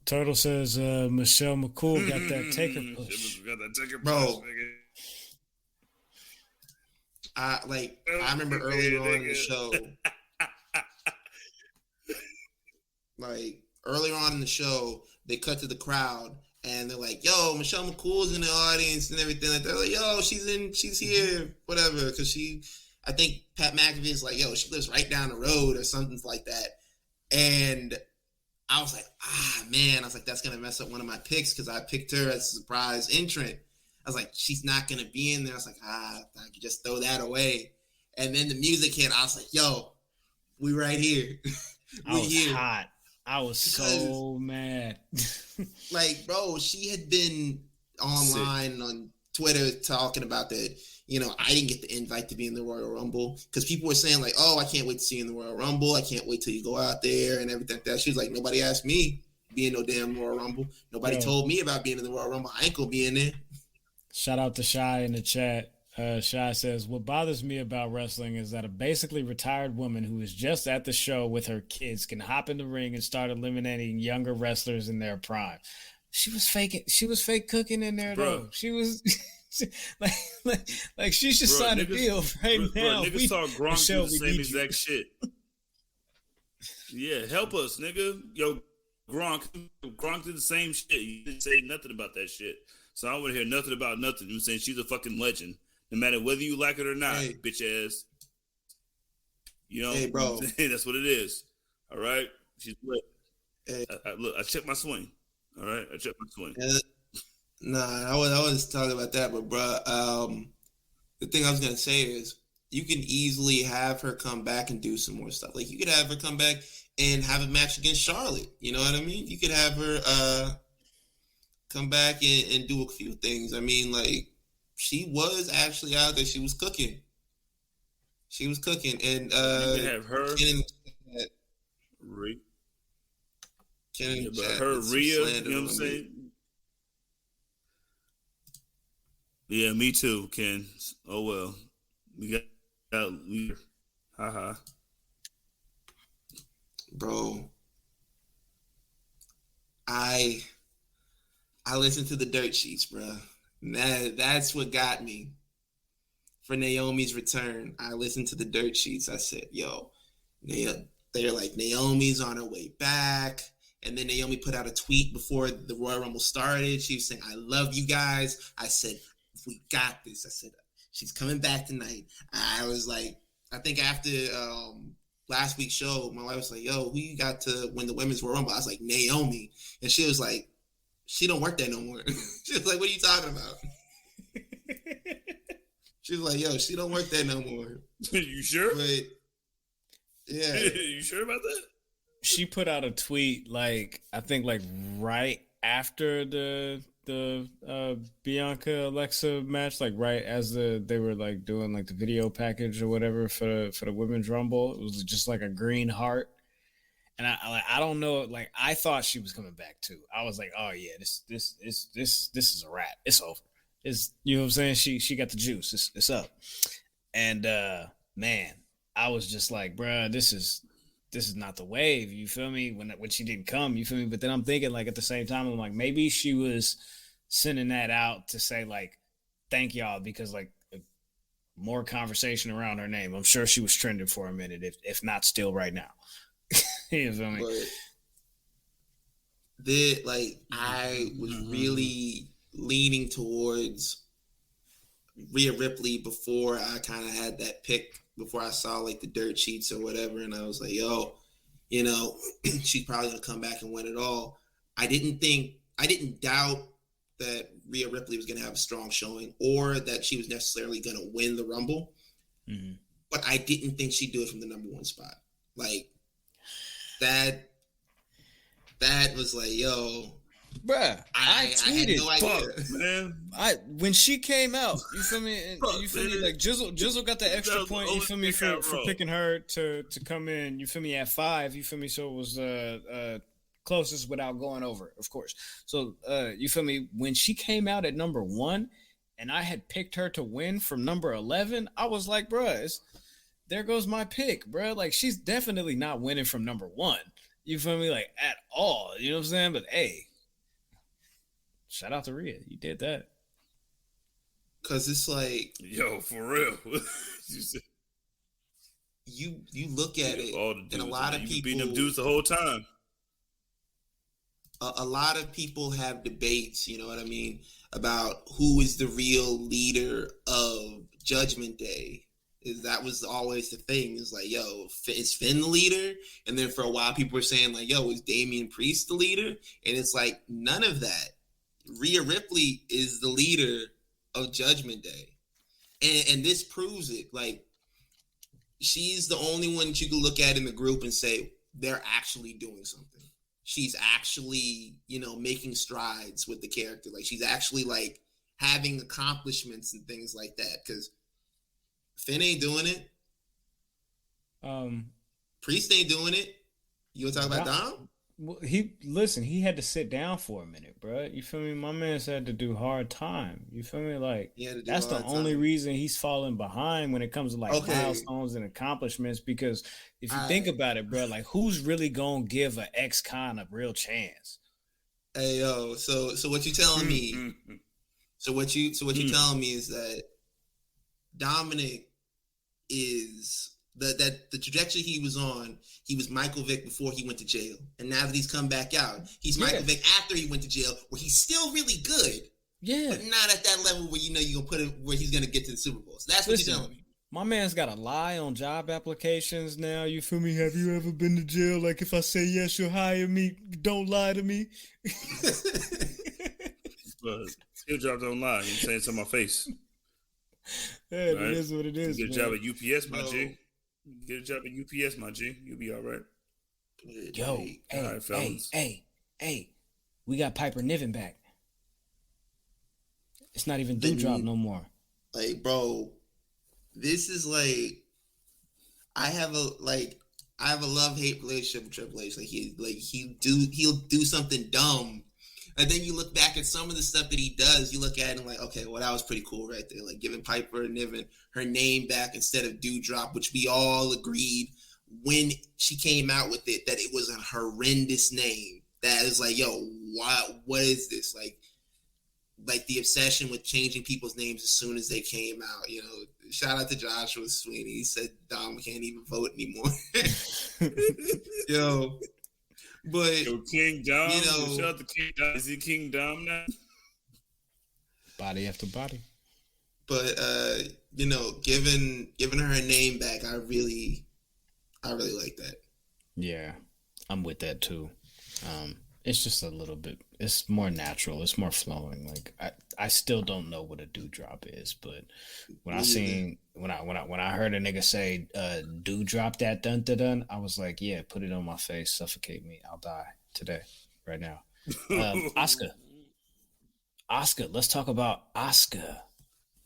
[SPEAKER 1] Turtle says Michelle McCool got that taker push.
[SPEAKER 3] Bro. I remember earlier on in the show. Earlier on in the show, they cut to the crowd. And they're like, yo, Michelle McCool's in the audience and everything. Like, they're like, yo, she's here, whatever. Because I think Pat McAfee is like, yo, she lives right down the road or something like that. And I was like, man. I was like, that's going to mess up one of my picks because I picked her as a surprise entrant. I was like, she's not going to be in there. I was like, I could just throw that away. And then the music hit. I was like, yo, we right here.
[SPEAKER 1] I was here. Hot. I was so mad.
[SPEAKER 3] Bro, she had been online on Twitter talking about that. You know, I didn't get the invite to be in the Royal Rumble because people were saying like, "Oh, I can't wait to see you in the Royal Rumble. I can't wait till you go out there and everything like that." She was like, "Nobody asked me to be in no damn Royal Rumble. Nobody told me about being in the Royal Rumble. I ain't gonna be in there."
[SPEAKER 1] Shout out to Shy in the chat. Shy says, "What bothers me about wrestling is that a basically retired woman who is just at the show with her kids can hop in the ring and start eliminating younger wrestlers in their prime." She was faking. She was fake cooking in there, though. She was like she should sign a deal right now.
[SPEAKER 4] Niggas saw Gronk do the same exact shit. Yeah, help us, nigga. Yo, Gronk did the same shit. You didn't say nothing about that shit. So I don't want to hear nothing about nothing. You know, saying she's a fucking legend. No matter whether you like it or not, bitch ass. You know,
[SPEAKER 3] bro.
[SPEAKER 4] That's what it is. All right? She's lit. Look, I checked my swing. All right? I checked my swing.
[SPEAKER 3] I wasn't talking about that, but bro, the thing I was gonna say is you can easily have her come back and do some more stuff. Like you could have her come back and have a match against Charlotte. You know what I mean? You could have her come back and do a few things. I mean, like she was actually out there. She was cooking. And
[SPEAKER 4] you can have her Rhea, you know what I'm saying? Yeah, me too, Ken. Oh well. We got haha.
[SPEAKER 3] Bro. I listened to the dirt sheets, bro. That's what got me. For Naomi's return, I listened to the dirt sheets. I said, yo, they're like, Naomi's on her way back. And then Naomi put out a tweet before the Royal Rumble started. She was saying, I love you guys. I said, we got this. I said, she's coming back tonight. I was like, I think after last week's show, my wife was like, yo, who you got to win the Women's Royal Rumble? I was like, Naomi. And she was like, she don't work there no more. She was like, what are you talking about? She was like, yo, she don't work there no more.
[SPEAKER 4] You sure?
[SPEAKER 3] But, yeah.
[SPEAKER 4] You sure about that?
[SPEAKER 1] She put out a tweet, like, I think, like, right after the Bianca Alexa match, like right as they were like doing like the video package or whatever for the Women's Rumble. It was just like a green heart. And I don't know, like I thought she was coming back too. I was like, oh yeah, this is a wrap. It's over. It's, you know what I'm saying? She got the juice. It's up. And man, I was just like, bruh, this is not the wave. You feel me? When she didn't come, you feel me? But then I'm thinking like at the same time, I'm like, maybe she was sending that out to say like, thank y'all, because like more conversation around her name. I'm sure she was trending for a minute, if not still right now. You feel me?
[SPEAKER 3] But I was really leaning towards Rhea Ripley before I kind of had that pick, before I saw like the dirt sheets or whatever, and I was like, yo, you know, she's probably gonna come back and win it all. I didn't doubt that Rhea Ripley was gonna have a strong showing or that she was necessarily gonna win the Rumble, but I didn't think she'd do it from the number one spot. Like that was like, yo,
[SPEAKER 1] bruh, I tweeted,
[SPEAKER 3] no idea.
[SPEAKER 4] Man.
[SPEAKER 1] When she came out, you feel me? And, you feel me? Like Jizzle got the extra point. You feel me for picking her to come in. You feel me at 5. You feel me? So it was closest without going over, of course. So you feel me? When she came out at number 1, and I had picked her to win from number 11, I was like, bruh, there goes my pick, bruh. Like she's definitely not winning from number 1. You feel me? Like at all. You know what I'm saying? But hey, shout out to Rhea. You did that.
[SPEAKER 3] Cause it's like,
[SPEAKER 4] yo, for real.
[SPEAKER 3] you look at it,
[SPEAKER 4] all the dudes,
[SPEAKER 3] and a lot of people
[SPEAKER 4] beating them dudes the whole time.
[SPEAKER 3] A lot of people have debates, you know what I mean, about who is the real leader of Judgment Day. That was always the thing. It's like, yo, is Finn the leader? And then for a while, people were saying like, yo, is Damian Priest the leader? And it's like, none of that. Rhea Ripley is the leader of Judgment Day. And this proves it. Like, she's the only one that you can look at in the group and say, they're actually doing something. she's actually, making strides with the character. Like she's actually like having accomplishments and things like that. Because Finn ain't doing it. Priest ain't doing it. You want to talk about Dom?
[SPEAKER 1] Well, he had to sit down for a minute, bro. You feel me? My man's had to do hard time. You feel me? Like that's the only reason he's falling behind when it comes to like milestones and accomplishments. Because if you think about it, bro, like who's really gonna give an ex-con a real chance?
[SPEAKER 3] Hey yo, so what you telling me? So what you telling me is that Dominic is the trajectory he was on. He was Michael Vick before he went to jail, and now that he's come back out, he's Michael Vick after he went to jail, where he's still really good, but not at that level where you're gonna put him where he's gonna get to the Super Bowl. So that's what you're telling me.
[SPEAKER 1] My man's got to lie on job applications now. You feel me? Have you ever been to jail? Like if I say yes, you'll hire me. Don't lie to me.
[SPEAKER 4] Skill job don't lie. You're saying it to my face.
[SPEAKER 1] Yeah, right? It is what it is.
[SPEAKER 4] Get a job at UPS, my G. Get a job at UPS, my G. You'll be all right.
[SPEAKER 1] Yo, hey, we got Piper Niven back. It's not even Dewdrop no more.
[SPEAKER 3] Like, bro, this is like I have a love-hate relationship with Triple H. He'll do something dumb. And then you look back at some of the stuff that he does, you look at it and like, okay, well, that was pretty cool right there. Like giving Piper Niven her name back instead of Dewdrop, which we all agreed when she came out with it that it was a horrendous name. That is like, yo, what is this? Like the obsession with changing people's names as soon as they came out. Shout out to Joshua Sweeney. He said Dom can't even vote anymore. Yo. But
[SPEAKER 4] King Dom, shout out to King Dom. Is he King Dom now?
[SPEAKER 1] Body after body.
[SPEAKER 3] But giving her a name back, I really like that.
[SPEAKER 1] Yeah, I'm with that too. It's just a little bit. It's more natural. It's more flowing. Like I still don't know what a Dewdrop is, but when I heard a nigga say Dewdrop that dun dun dun, I was like, yeah, put it on my face, suffocate me, I'll die today, right now. Oscar, let's talk about Oscar.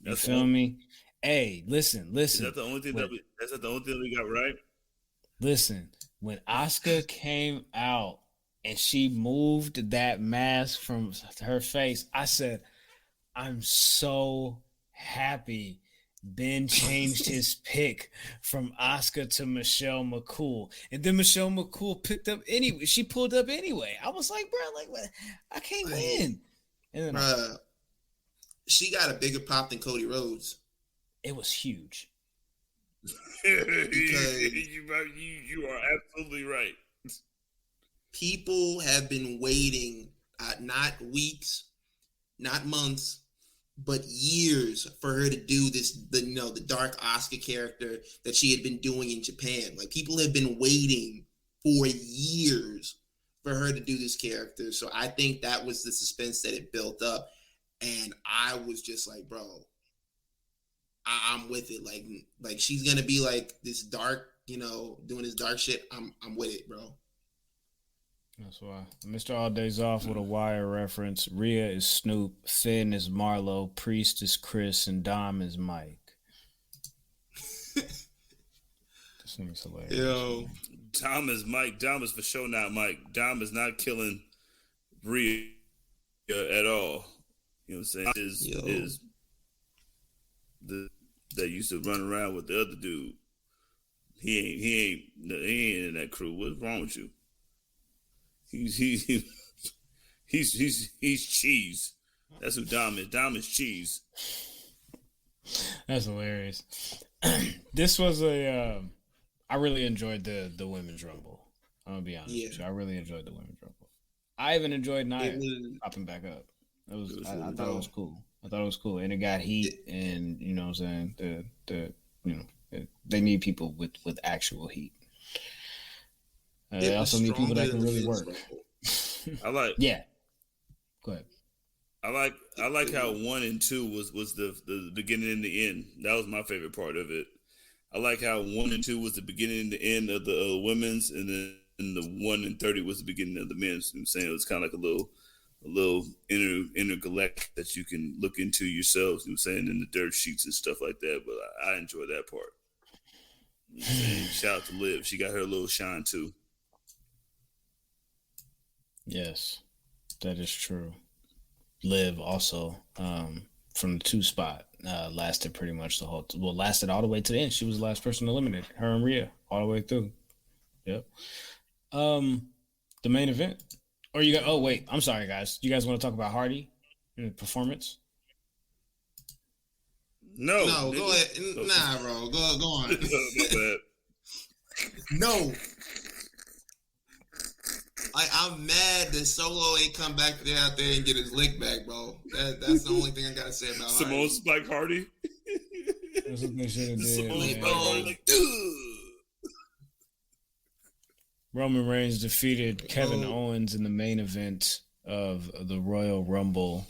[SPEAKER 1] You feel me? Hey, listen.
[SPEAKER 4] Is that the only thing that's the only thing we got right?
[SPEAKER 1] Listen, when Oscar came out and she moved that mask from her face, I said, I'm so happy Ben changed his pick from Oscar to Michelle McCool. And then Michelle McCool picked up anyway. She pulled up anyway. I was like, bro, what? I can't win. And then
[SPEAKER 3] she got a bigger pop than Cody Rhodes.
[SPEAKER 1] It was huge.
[SPEAKER 3] Because
[SPEAKER 4] you are absolutely right.
[SPEAKER 3] People have been waiting, not weeks, not months, but years for her to do the dark Asuka character that she had been doing in Japan. Like people have been waiting for years for her to do this character. So I think that was the suspense that it built up. And I was just like, bro, I'm with it. Like she's going to be like this dark, doing this dark shit. I'm with it, bro.
[SPEAKER 1] That's why. Mr. All Days Off with a Wire reference. Rhea is Snoop, Finn is Marlo, Priest is Chris, and Dom is Mike. This thing is hilarious.
[SPEAKER 3] Yo.
[SPEAKER 4] Dom is Mike. Dom is for sure not Mike. Dom is not killing Rhea at all. You know what I'm saying? Is that used to run around with the other dude. He ain't in that crew. What's wrong with you? He's cheese. That's who Dom is. Dom is cheese.
[SPEAKER 1] That's hilarious. This was I really enjoyed the women's rumble. I'm gonna be honest with you. I really enjoyed the women's rumble. I even enjoyed Nia popping back up. I thought it was cool. I thought it was cool, and it got heat. And you know what I'm saying, they need people with actual heat. They also need people that can really work. Yeah. Go ahead.
[SPEAKER 4] I like how 1 and 2 was the beginning and the end. That was my favorite part of it. I like how 1 and 2 was the beginning and the end of the women's, and the 1 and 30 was the beginning of the men's. You know what I'm saying? It was kind of like a little intergalactic that you can look into yourselves. You know what I'm saying? In the dirt sheets and stuff like that. But I enjoy that part. You know what I'm saying? Shout out to Liv. She got her little shine too.
[SPEAKER 1] Yes, that is true. Liv also from the 2 spot lasted pretty much the whole lasted all the way to the end. She was the last person eliminated. Her and Rhea all the way through. Yep. The main event. Or you got? Oh wait, I'm sorry, guys. You guys want to talk about Hardy and performance?
[SPEAKER 3] No, go ahead. Nah, bro, go on. No. I'm mad that Solo ain't come back out there and get his lick back, bro. That's the only thing I gotta say about
[SPEAKER 4] Simone
[SPEAKER 3] Hardy.
[SPEAKER 4] Spike Hardy.
[SPEAKER 1] That's what they should have did.
[SPEAKER 4] Simone
[SPEAKER 1] Man.
[SPEAKER 4] Spike Hardy, like, dude.
[SPEAKER 1] Roman Reigns defeated Kevin Owens in the main event of the Royal Rumble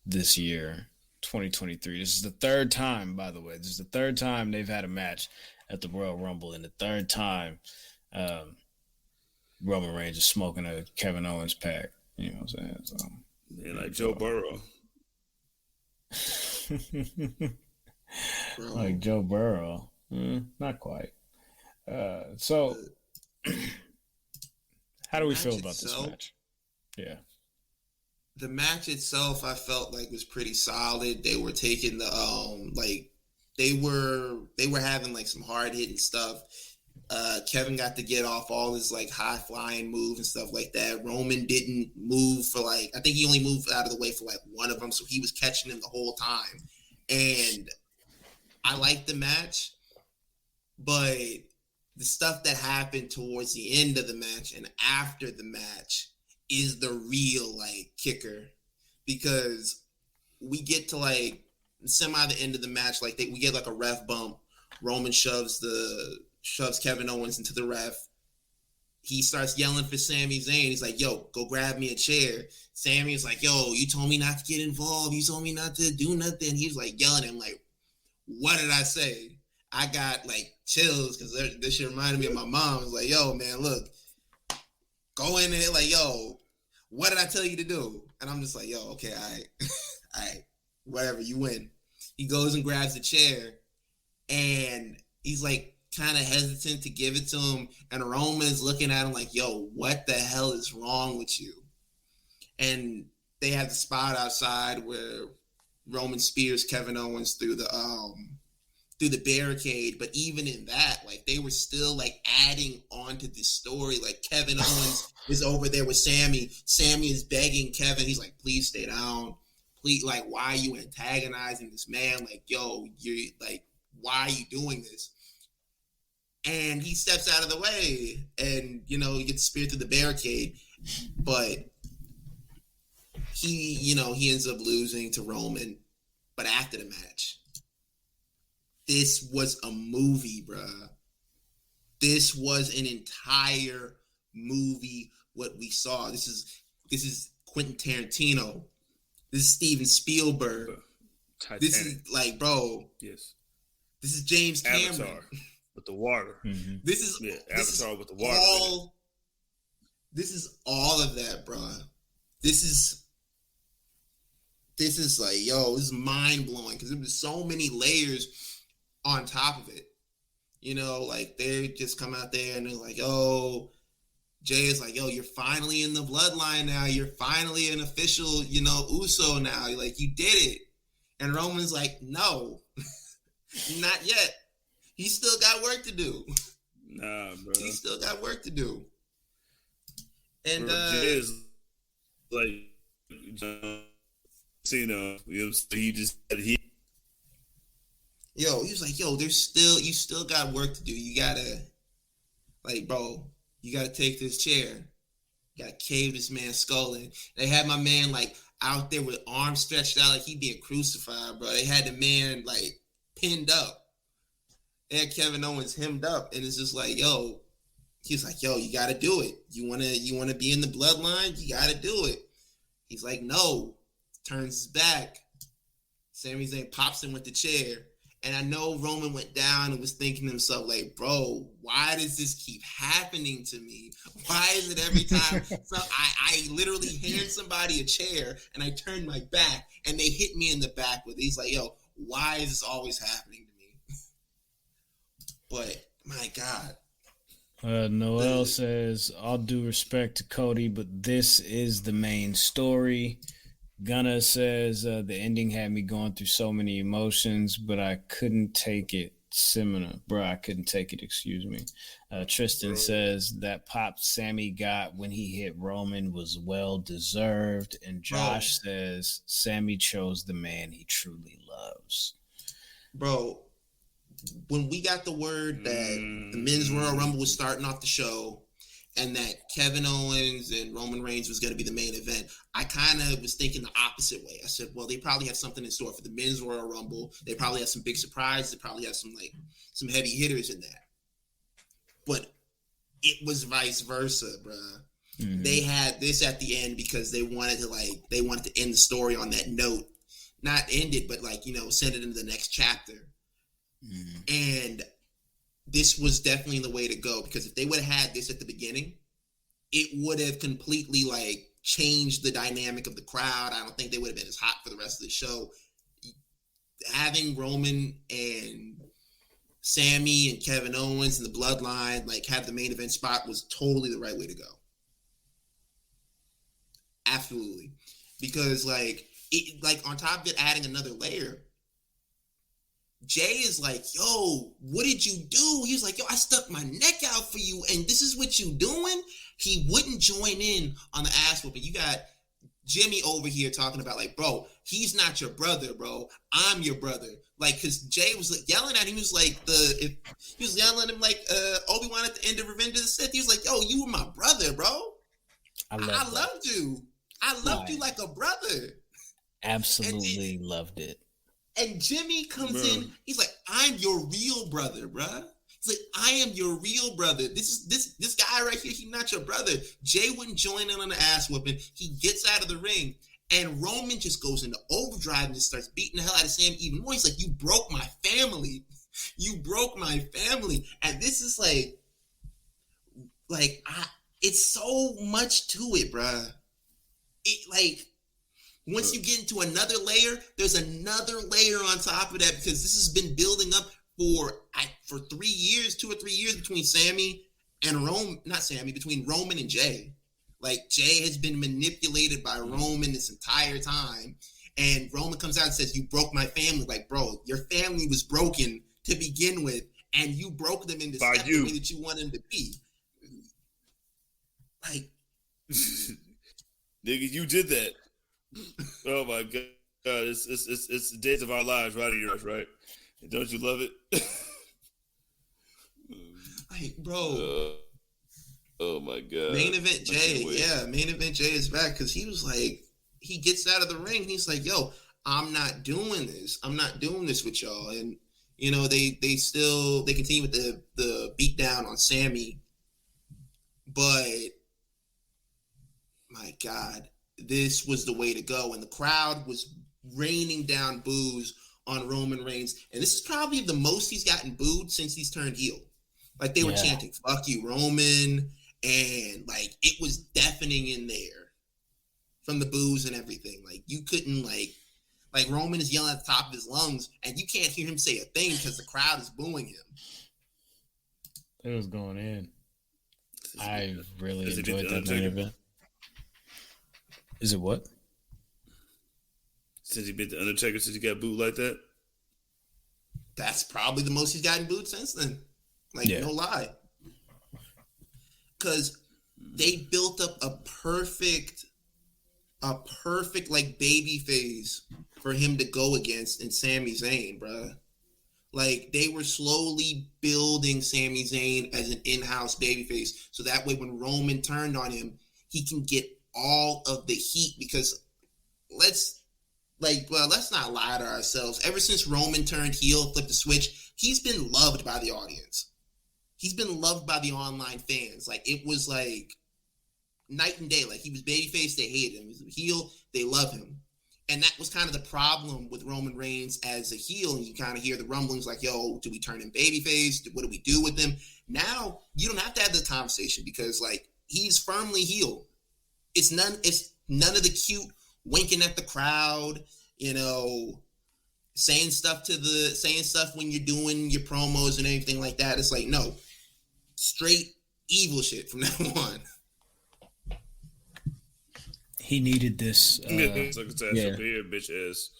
[SPEAKER 1] this year, 2023. This is the 3rd time, by the way. This is the 3rd time they've had a match at the Royal Rumble, and the 3rd time Roman Reigns is smoking a Kevin Owens pack. You know what I'm saying? So,
[SPEAKER 4] yeah, like Joe Burrow.
[SPEAKER 1] Like Joe Burrow. Not quite. So, how do we feel about this match? Yeah.
[SPEAKER 3] The match itself, I felt like was pretty solid. They were taking the they were having like some hard hitting stuff. Kevin got to get off all his like high flying moves and stuff like that. Roman didn't move for I think he only moved out of the way for like one of them, so he was catching him the whole time. And I liked the match, but the stuff that happened towards the end of the match and after the match is the real kicker, because we get to the end of the match, we get a ref bump. Roman shoves Kevin Owens into the ref. He starts yelling for Sami Zayn. He's like, yo, go grab me a chair. Sami's like, yo, you told me not to get involved. You told me not to do nothing. He's yelling at him what did I say? I got chills because this shit reminded me of my mom. I was like, yo, man, look, go in there yo, what did I tell you to do? And I'm just like, yo, okay, all right, whatever, you win. He goes and grabs the chair, and he's kind of hesitant to give it to him, and Roman is looking at him yo, what the hell is wrong with you? And they have the spot outside where Roman spears Kevin Owens through the barricade, but even in that, they were still adding on to this story. Kevin Owens is over there with Sami. Sami is begging Kevin. He's like, please stay down. Please, why are you antagonizing this man? Yo, you're why are you doing this? And he steps out of the way, and he gets speared through the barricade, but he ends up losing to Roman. But after the match, this was a movie, bruh. This was an entire movie. What we saw. This is Quentin Tarantino. This is Steven Spielberg.
[SPEAKER 4] Titanic.
[SPEAKER 3] This is bro.
[SPEAKER 4] Yes.
[SPEAKER 3] This is James Cameron.
[SPEAKER 4] Avatar with the water.
[SPEAKER 1] Mm-hmm.
[SPEAKER 3] This is
[SPEAKER 4] Avatar with the water.
[SPEAKER 3] This is all of that, bruh. This is yo, this is mind blowing because there was so many layers on top of it. They just come out there and they're like, oh, Jay is like, yo, you're finally in the bloodline now. You're finally an official, Uso now. You did it. And Roman's like, no, not yet. He's still got work to do.
[SPEAKER 4] Nah, bro.
[SPEAKER 3] He's still got work to do. And
[SPEAKER 4] Jay is he just
[SPEAKER 3] yo, he was like, yo, you still got work to do. You gotta, bro, you gotta take this chair. You gotta cave this man's skull in. They had my man out there with arms stretched out he being crucified, bro. They had the man pinned up. They had Kevin Owens hemmed up, and it's just yo, he's like, yo, you gotta do it. You wanna be in the bloodline? You gotta do it. He's like, no. Turns his back. Sami Zayn pops him with the chair. And I know Roman went down and was thinking to himself, like, bro, why does this keep happening to me? Why is it every time? So I literally hand somebody a chair and I turn my back and they hit me in the back with it. He's like, yo, why is this always happening to me? But my God.
[SPEAKER 1] Noel says, all due respect to Cody, but this is the main story. Gunna says, the ending had me going through so many emotions, but I couldn't take it. I couldn't take it, excuse me. Tristan says, that pop Sammy got when he hit Roman was well deserved. And Josh says, Sammy chose the man he truly loves.
[SPEAKER 3] Bro, when we got the word that the Men's Royal Rumble was starting off the show and that Kevin Owens and Roman Reigns was going to be the main event, I kind of was thinking the opposite way. I said, well, they probably have something in store for the Men's Royal Rumble. They probably have some big surprises. They probably have some heavy hitters in that. But it was vice versa, bruh. Mm-hmm. They had this at the end because they wanted to end the story on that note. Not end it, but send it into the next chapter. Mm-hmm. And this was definitely the way to go, because if they would have had this at the beginning, it would have completely changed the dynamic of the crowd. I don't think they would have been as hot for the rest of the show. Having Roman and Sammy and Kevin Owens and the Bloodline have the main event spot was totally the right way to go. Absolutely. Because on top of it, adding another layer, Jay is like, yo, what did you do? He was like, yo, I stuck my neck out for you, and this is what you doing? He wouldn't join in on the ass whooping. You got Jimmy over here talking about, bro, he's not your brother, bro. I'm your brother. Because Jay was yelling at him. He was he was yelling at him Obi-Wan at the end of Revenge of the Sith. He was like, yo, you were my brother, bro. I loved you. I loved you like a brother.
[SPEAKER 1] Absolutely loved it.
[SPEAKER 3] And Jimmy comes in. He's like, I'm your real brother, bruh. He's like, I am your real brother. This guy right here, he's not your brother. Jay wouldn't join in on the ass whooping. He gets out of the ring, and Roman just goes into overdrive and just starts beating the hell out of Sam even more. He's like, you broke my family. You broke my family. And this is it's so much to it, bruh. Once you get into another layer, there's another layer on top of that, because this has been building up for 3 years, 2 or 3 years between between Roman and Jay. Jay has been manipulated by Roman this entire time, and Roman comes out and says, you broke my family. Bro, your family was broken to begin with, and you broke them into the way that you want them to be.
[SPEAKER 4] Nigga, you did that. Oh my God! It's the days of our lives right here, right? Don't you love it?
[SPEAKER 3] Bro.
[SPEAKER 4] Oh my God!
[SPEAKER 3] Main event Jay, main event Jay is back, because he was he gets out of the ring. He's like, yo, I'm not doing this. I'm not doing this with y'all. And they continue with the beat down on Sammy, but my God. This was the way to go, and the crowd was raining down boos on Roman Reigns, and this is probably the most he's gotten booed since he's turned heel. They were chanting "fuck you, Roman," and it was deafening in there from the boos and everything. You couldn't Roman is yelling at the top of his lungs, and you can't hear him say a thing because the crowd is booing him.
[SPEAKER 1] It was going in. I really enjoyed that main event. Is it what?
[SPEAKER 4] Since he beat the Undertaker, since he got booed like that?
[SPEAKER 3] That's probably the most he's gotten booed since then. No lie. Because they built up a perfect baby phase for him to go against in Sami Zayn, bruh. They were slowly building Sami Zayn as an in-house babyface, so that way when Roman turned on him, he can get all of the heat, because let's not lie to ourselves. Ever since Roman turned heel, flipped the switch, he's been loved by the audience. He's been loved by the online fans. It was night and day. He was babyface, they hated him. He was heel, they love him. And that was kind of the problem with Roman Reigns as a heel. And you kind of hear the rumblings like, yo, do we turn him babyface? What do we do with him? Now you don't have to have the conversation because like he's firmly heel. It's none of the cute winking at the crowd, saying stuff when you're doing your promos and everything like that. It's like, no, straight evil shit from now on.
[SPEAKER 1] He needed this.
[SPEAKER 4] It's here, bitch ass.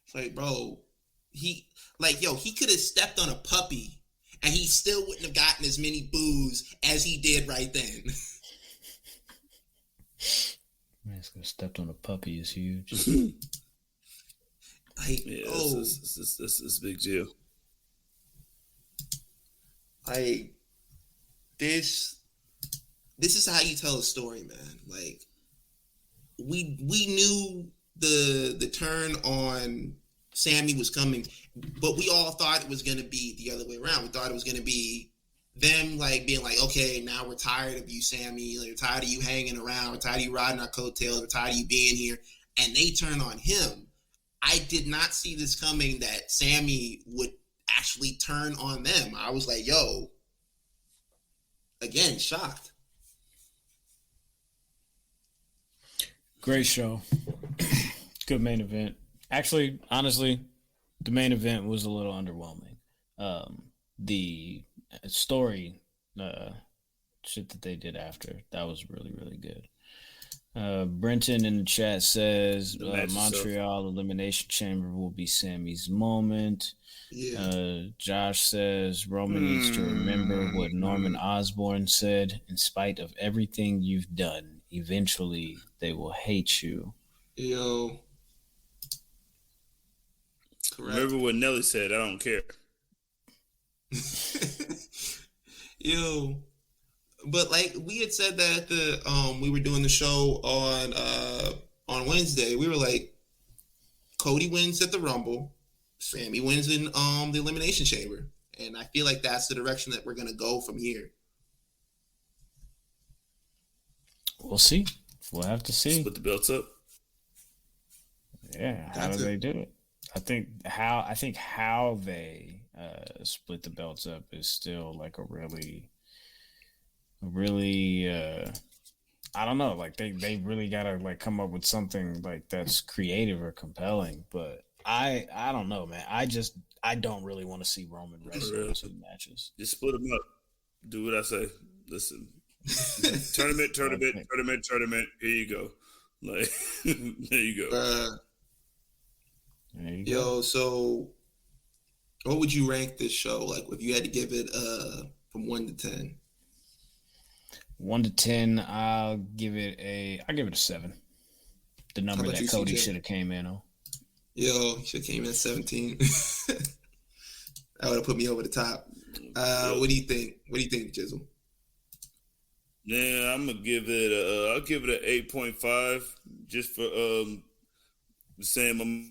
[SPEAKER 3] It's like, bro, he could have stepped on a puppy and he still wouldn't have gotten as many boos as he did right then.
[SPEAKER 1] Man, it's gonna stepped on a puppy is huge.
[SPEAKER 4] This is big deal.
[SPEAKER 3] Like this is how you tell a story, man. Like we knew the turn on Sammy was coming, but we all thought it was going to be the other way around. We thought it was going to be them like being like, okay, now we're tired of you, Sammy. Like, we're tired of you hanging around. We're tired of you riding our coattails. We're tired of you being here. And they turn on him. I did not see this coming that Sammy would actually turn on them. I was like, yo, again, shocked.
[SPEAKER 1] Great show. Good main event. Actually, honestly, the main event was a little underwhelming. The story shit that they did after, that was really, really good. Brenton in the chat says Montreal Elimination Chamber will be Sammy's moment. Yeah. Josh says Roman needs to remember what Norman Osborn said. In spite of everything you've done, eventually they will hate you.
[SPEAKER 3] Yo. Correct.
[SPEAKER 4] Remember what Nelly said, I don't care.
[SPEAKER 3] Yo. But like we had said that at the we were doing the show on Wednesday. We were like, Cody wins at the Rumble, Sammy wins in the Elimination Chamber. And I feel like that's the direction that we're gonna go from here.
[SPEAKER 1] We'll see. We'll have to see.
[SPEAKER 4] Split the belts up.
[SPEAKER 1] Yeah, how do they do it? I think how they split the belts up is still like a really I don't know, like they really gotta like come up with something like that's creative or compelling. But I don't know, man. I don't really want to see Roman wrestle two matches.
[SPEAKER 4] Just split them up. Do what I say. Listen. Tournament. Here you go. Like there you go.
[SPEAKER 3] Yo, so what would you rank this show? Like if you had to give it from 1 to 10?
[SPEAKER 1] 1 to 10, I'll give it a 7. The number that Cody should have came in on.
[SPEAKER 3] Yo, he should have came in at 17. That would have put me over the top. What do you think? What do you think, Jizzle?
[SPEAKER 4] Yeah, I'm gonna give it I'll give it an 8.5 just for saying my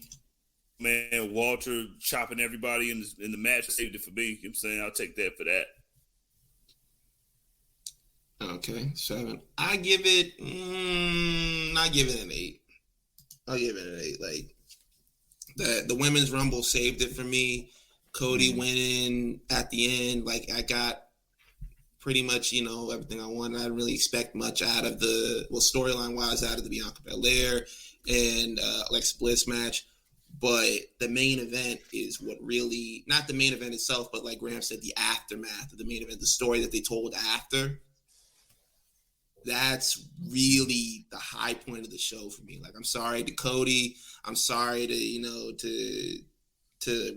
[SPEAKER 4] man Walter chopping everybody in the match saved it for me. You know what I'm saying? I'll take that for that.
[SPEAKER 3] Okay, 7. I give it an 8. I'll give it an 8. Like the women's rumble saved it for me. Cody winning at the end, like I got pretty much, everything I wanted. I didn't really expect much out of storyline wise out of the Bianca Belair and Alexa Bliss match. But the main event is what really, not the main event itself, but like Graham said, the aftermath of the main event, the story that they told after. That's really the high point of the show for me. Like, I'm sorry to Cody. I'm sorry to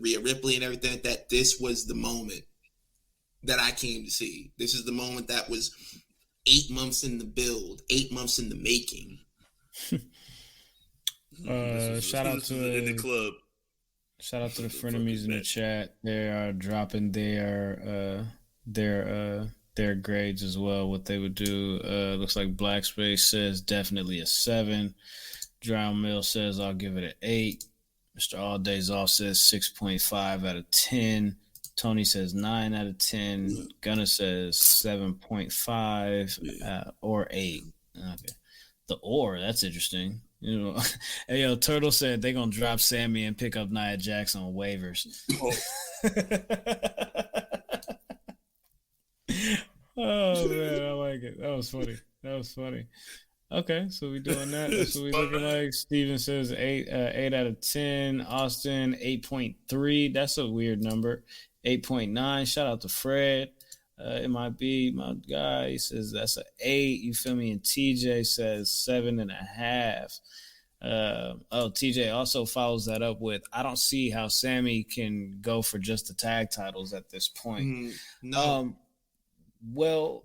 [SPEAKER 3] Rhea Ripley and everything, that this was the moment that I came to see. This is the moment that was 8 months in the build, 8 months in the making.
[SPEAKER 1] Shout out to
[SPEAKER 4] in the club.
[SPEAKER 1] Shout out to the frenemies in the chat. They are dropping their grades as well. What they would do. Looks like Black Space says definitely a 7. Drown Mill says I'll give it an 8. Mr. All Days Off says 6.5 out of 10. Tony says 9 out of 10. Gunner says 7.5 or 8. Okay. That's interesting. You know, hey, yo, Turtle said they're gonna drop Sammy and pick up Nia Jax on waivers.
[SPEAKER 4] Oh,
[SPEAKER 1] Oh man, I like it. That was funny. That was funny. Okay, so we doing that. That's what we looking like. Steven says 8 out of 10. Austin 8.3. That's a weird number. 8.9. Shout out to Fred. It might be my guy. He says that's an 8. You feel me? And TJ says 7.5. TJ also follows that up with, I don't see how Sammy can go for just the tag titles at this point.
[SPEAKER 3] No.
[SPEAKER 1] Well,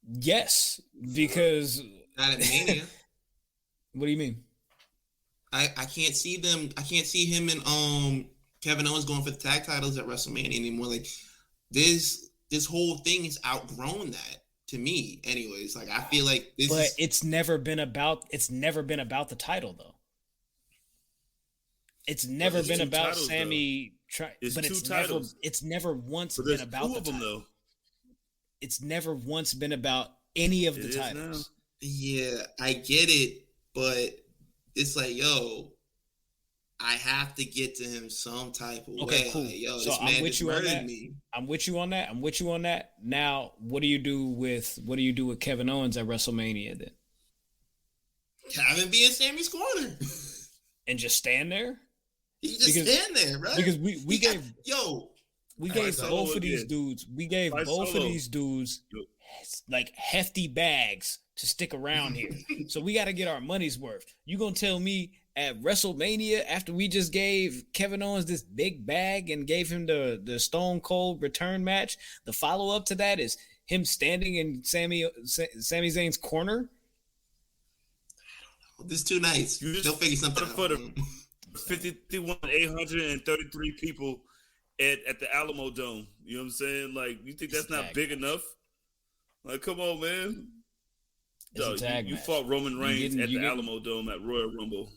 [SPEAKER 1] yes, because
[SPEAKER 3] Not at Mania.
[SPEAKER 1] What do you mean?
[SPEAKER 3] I can't see them. I can't see him and Kevin Owens going for the tag titles at WrestleMania anymore. Like this whole thing has outgrown that to me. Anyways, like I feel like
[SPEAKER 1] it's never been about the title though. It's never been about
[SPEAKER 4] titles,
[SPEAKER 1] Sammy. It's never once been about the title. Though. It's never once been about any of the titles.
[SPEAKER 3] Yeah, I get it, but it's like, yo, I have to get to him some type of way.
[SPEAKER 1] Cool.
[SPEAKER 3] Like, yo,
[SPEAKER 1] so
[SPEAKER 3] this man just murdered me.
[SPEAKER 1] I'm with you on that. Now, what do you do with Kevin Owens at WrestleMania then?
[SPEAKER 3] Kevin be in Sammy's corner.
[SPEAKER 1] And just stand there?
[SPEAKER 3] He just stand there, right?
[SPEAKER 1] Because we gave both of these dudes like hefty bags to stick around here. So we got to get our money's worth. You gonna tell me at WrestleMania, after we just gave Kevin Owens this big bag and gave him the Stone Cold return match, the follow-up to that is him standing in Sami Zayn's corner?
[SPEAKER 3] I don't know. This is too nice. They'll figure something out.
[SPEAKER 4] 51,833 people at the Alamo Dome. You know what I'm saying? Like, you think that's not big enough? Like, come on, man. You fought Roman Reigns at the Alamo Dome at Royal Rumble.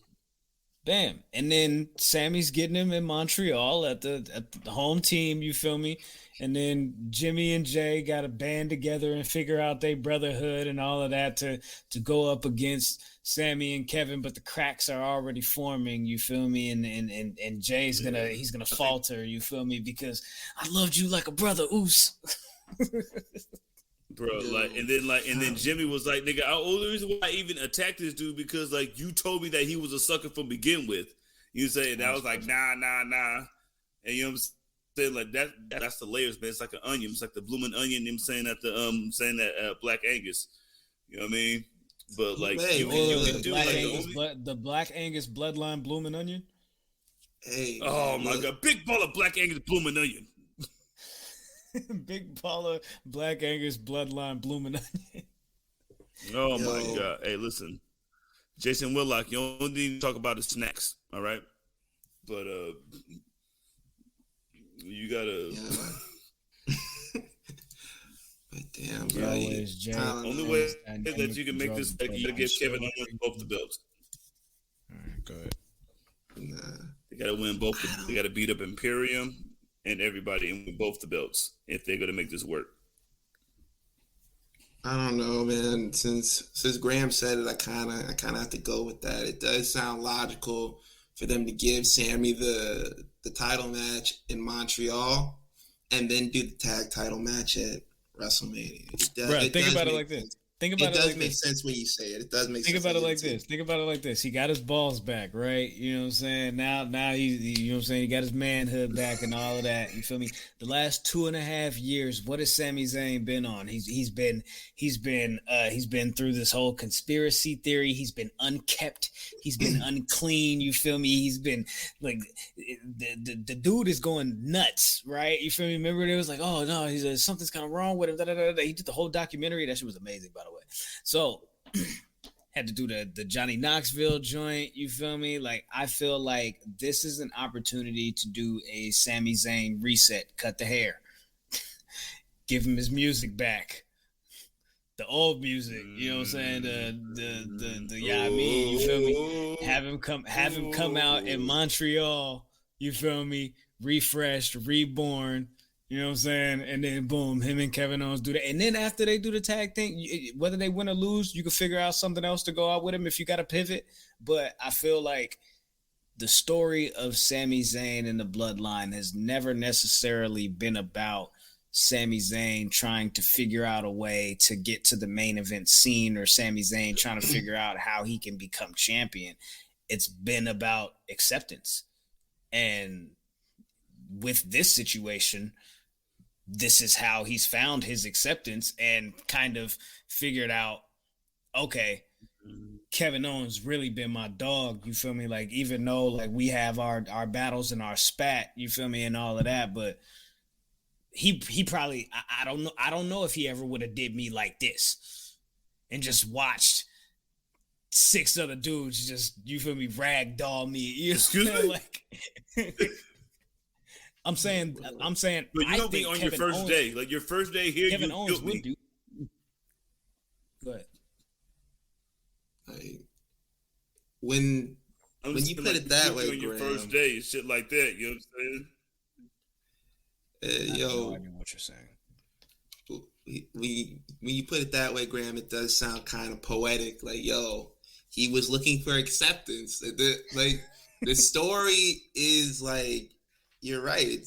[SPEAKER 1] Bam. And then Sammy's getting him in Montreal at the home team, you feel me? And then Jimmy and Jay got to band together and figure out their brotherhood and all of that to go up against Sammy and Kevin, but the cracks are already forming, you feel me? And Jay's gonna falter, you feel me? Because I loved you like a brother, Oos.
[SPEAKER 4] Bro, and then Jimmy was like, nigga, the reason why I even attacked this dude because like you told me that he was a sucker from begin with. You say, and I was like, nah. And you know what I'm saying? Like that's the layers, man. It's like an onion. It's like the blooming onion, them saying that Black Angus. You know what I mean? But like you can do
[SPEAKER 1] the Black Angus bloodline blooming onion.
[SPEAKER 3] Hey,
[SPEAKER 4] oh my god, big ball of Black Angus blooming onion.
[SPEAKER 1] Big baller, Black Angus bloodline blooming onion.
[SPEAKER 4] Oh my god! Hey, listen, Jason Whitlock, you don't need to talk about the snacks, all right? But you gotta.
[SPEAKER 3] Yeah. But damn, bro.
[SPEAKER 4] Only way that you can make this, like, you gotta give Kevin Owens both the belts.
[SPEAKER 1] All right, go ahead.
[SPEAKER 3] Nah.
[SPEAKER 4] They gotta win both. They gotta beat up Imperium and everybody and win both the belts if they're gonna make this work.
[SPEAKER 3] I don't know, man. Since Graham said it, I kind of have to go with that. It does sound logical for them to give Sammy the title match in Montreal and then do the tag title match at WrestleMania.
[SPEAKER 1] Think about it like this. It
[SPEAKER 3] does make sense when you say it. It does make sense.
[SPEAKER 1] Think about it like this. He got his balls back, right? You know what I'm saying? Now he you know what I'm saying? He got his manhood back and all of that. You feel me? The last 2.5 years, what has Sami Zayn been on? He's been through this whole conspiracy theory. He's been unkept. He's been unclean. You feel me? He's been like the dude is going nuts, right? You feel me? Remember there was like, oh no, something's kind of wrong with him. He did the whole documentary. That shit was amazing, by the way. So had to do the Johnny Knoxville joint. You feel me? Like, I feel like this is an opportunity to do a Sami Zayn reset. Cut the hair. Give him his music back. The old music, you know what I'm saying? The yeah, I mean, you feel me? Have him come out in Montreal, you feel me? Refreshed, reborn, You know what I'm saying? And then boom, him and Kevin Owens do that. And then after they do the tag thing, whether they win or lose, you can figure out something else to go out with him if you got to pivot. But I feel like the story of Sami Zayn and the Bloodline has never necessarily been about Sami Zayn trying to figure out a way to get to the main event scene or Sami Zayn trying to figure out how he can become champion. It's been about acceptance. And with this situation, this is how he's found his acceptance and kind of figured out, okay, Kevin Owens really been my dog. You feel me? Like, even though like we have our battles and our spat, you feel me, and all of that, but he probably I don't know if he ever would have did me like this and just watched 6 other dudes just, you feel me, ragdoll me. You know, like I'm saying,
[SPEAKER 4] but you don't think on your first day, like your first day here,
[SPEAKER 1] Kevin Owens would do. Go ahead.
[SPEAKER 3] Like, when you put it that way,
[SPEAKER 4] on your first day, shit like that, you know what I'm saying?
[SPEAKER 1] Yo, I know what you're saying.
[SPEAKER 3] When you put it that way, Graham, it does sound kind of poetic. Like, yo, he was looking for acceptance. The story is like, you're right.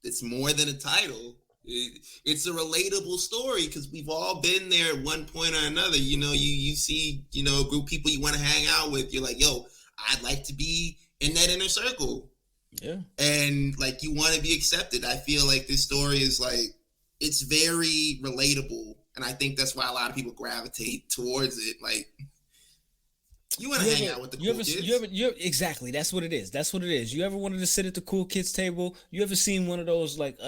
[SPEAKER 3] It's more than a title. It's a relatable story because we've all been there at one point or another. You know, you see, you know, a group of people you want to hang out with. You're like, yo, I'd like to be in that inner circle.
[SPEAKER 1] Yeah.
[SPEAKER 3] And like, you want to be accepted. I feel like this story is like, it's very relatable. And I think that's why a lot of people gravitate towards it. Like, you want to hang out with the cool kids.
[SPEAKER 1] Exactly. That's what it is. That's what it is. You ever wanted to sit at the cool kids table? You ever seen one of those like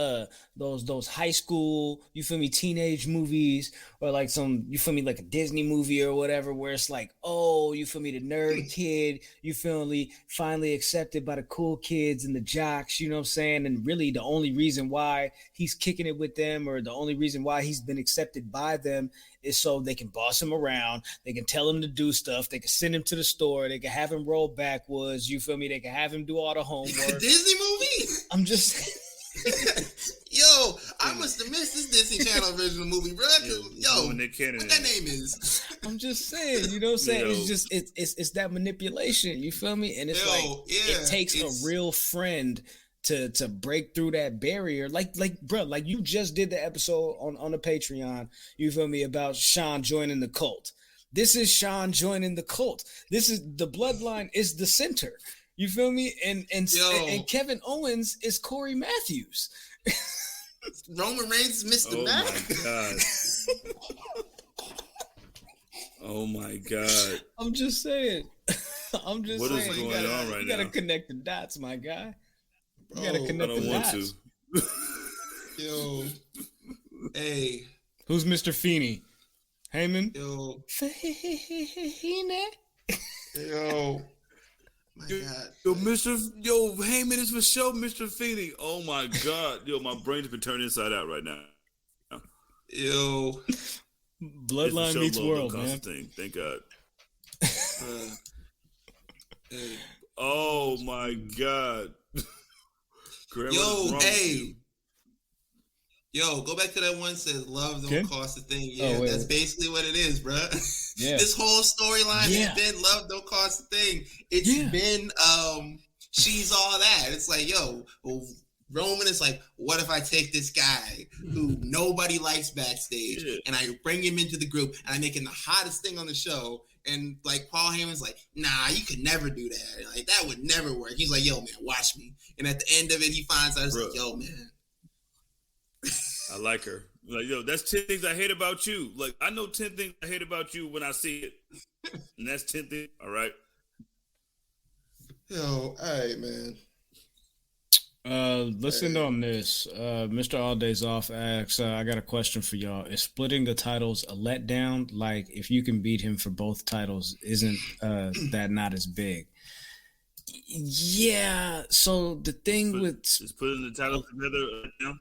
[SPEAKER 1] those high school, you feel me, teenage movies, or like some, you feel me, like a Disney movie or whatever, where it's like, oh, you feel me, the nerd kid, you feel me, finally accepted by the cool kids and the jocks, you know what I'm saying? And really the only reason why he's kicking it with them, or the only reason why he's been accepted by them, is so they can boss him around, they can tell him to do stuff, they can send him to the store, they can have him roll backwards, you feel me, they can have him do all the homework.
[SPEAKER 3] Disney movie?
[SPEAKER 1] I'm just
[SPEAKER 3] Yo, I must have missed this Disney Channel original movie, bro. Yo, what that name is?
[SPEAKER 1] I'm just saying, you know what I'm saying? It's just it's that manipulation, you feel me? And it's it takes a real friend to break through that barrier, like bro, like you just did the episode on the Patreon, you feel me, about Sean joining the cult. This is Sean joining the cult. This is the Bloodline is the center, you feel me, and Kevin Owens is Corey Matthews.
[SPEAKER 3] Roman Reigns is Mr. Mac.
[SPEAKER 4] Oh my god.
[SPEAKER 1] I'm just saying.
[SPEAKER 4] What is going on right now?
[SPEAKER 1] You gotta connect the dots, my guy. You gotta connect the dots.
[SPEAKER 3] Yo. Hey.
[SPEAKER 1] Who's Mr. Feeney? Heyman?
[SPEAKER 3] Yo.
[SPEAKER 1] Feeney?
[SPEAKER 3] Yo. My God.
[SPEAKER 4] Yo, Heyman is for sure Mr. Feeney. Oh my God. Yo, my brain's been turned inside out right now.
[SPEAKER 3] Yo.
[SPEAKER 1] Bloodline meets world, man.
[SPEAKER 4] Thank God. Oh my God.
[SPEAKER 3] Yo, hey. Yo, go back to that one that says love don't cost a thing. Yeah, that's basically what it is, bro. Yeah. This whole storyline has been love don't cost a thing. It's been she's all that. It's like, yo, Roman is like, what if I take this guy who nobody likes backstage and I bring him into the group and I make him the hottest thing on the show? And like Paul Heyman's like, nah, you could never do that. Like, that would never work. He's like, yo, man, watch me. And at the end of it, he finds out, it's like, yo, man.
[SPEAKER 4] I like her. Like, yo, that's 10 things I hate about you. Like, I know 10 things I hate about you when I see it. And that's 10 things. All right.
[SPEAKER 3] Yo, all right, man.
[SPEAKER 1] Listen on this. Mr. All Days Off asks, I got a question for y'all. Is splitting the titles a letdown? Like, if you can beat him for both titles, isn't that not as big? Yeah. So the thing
[SPEAKER 4] is putting the titles together a letdown?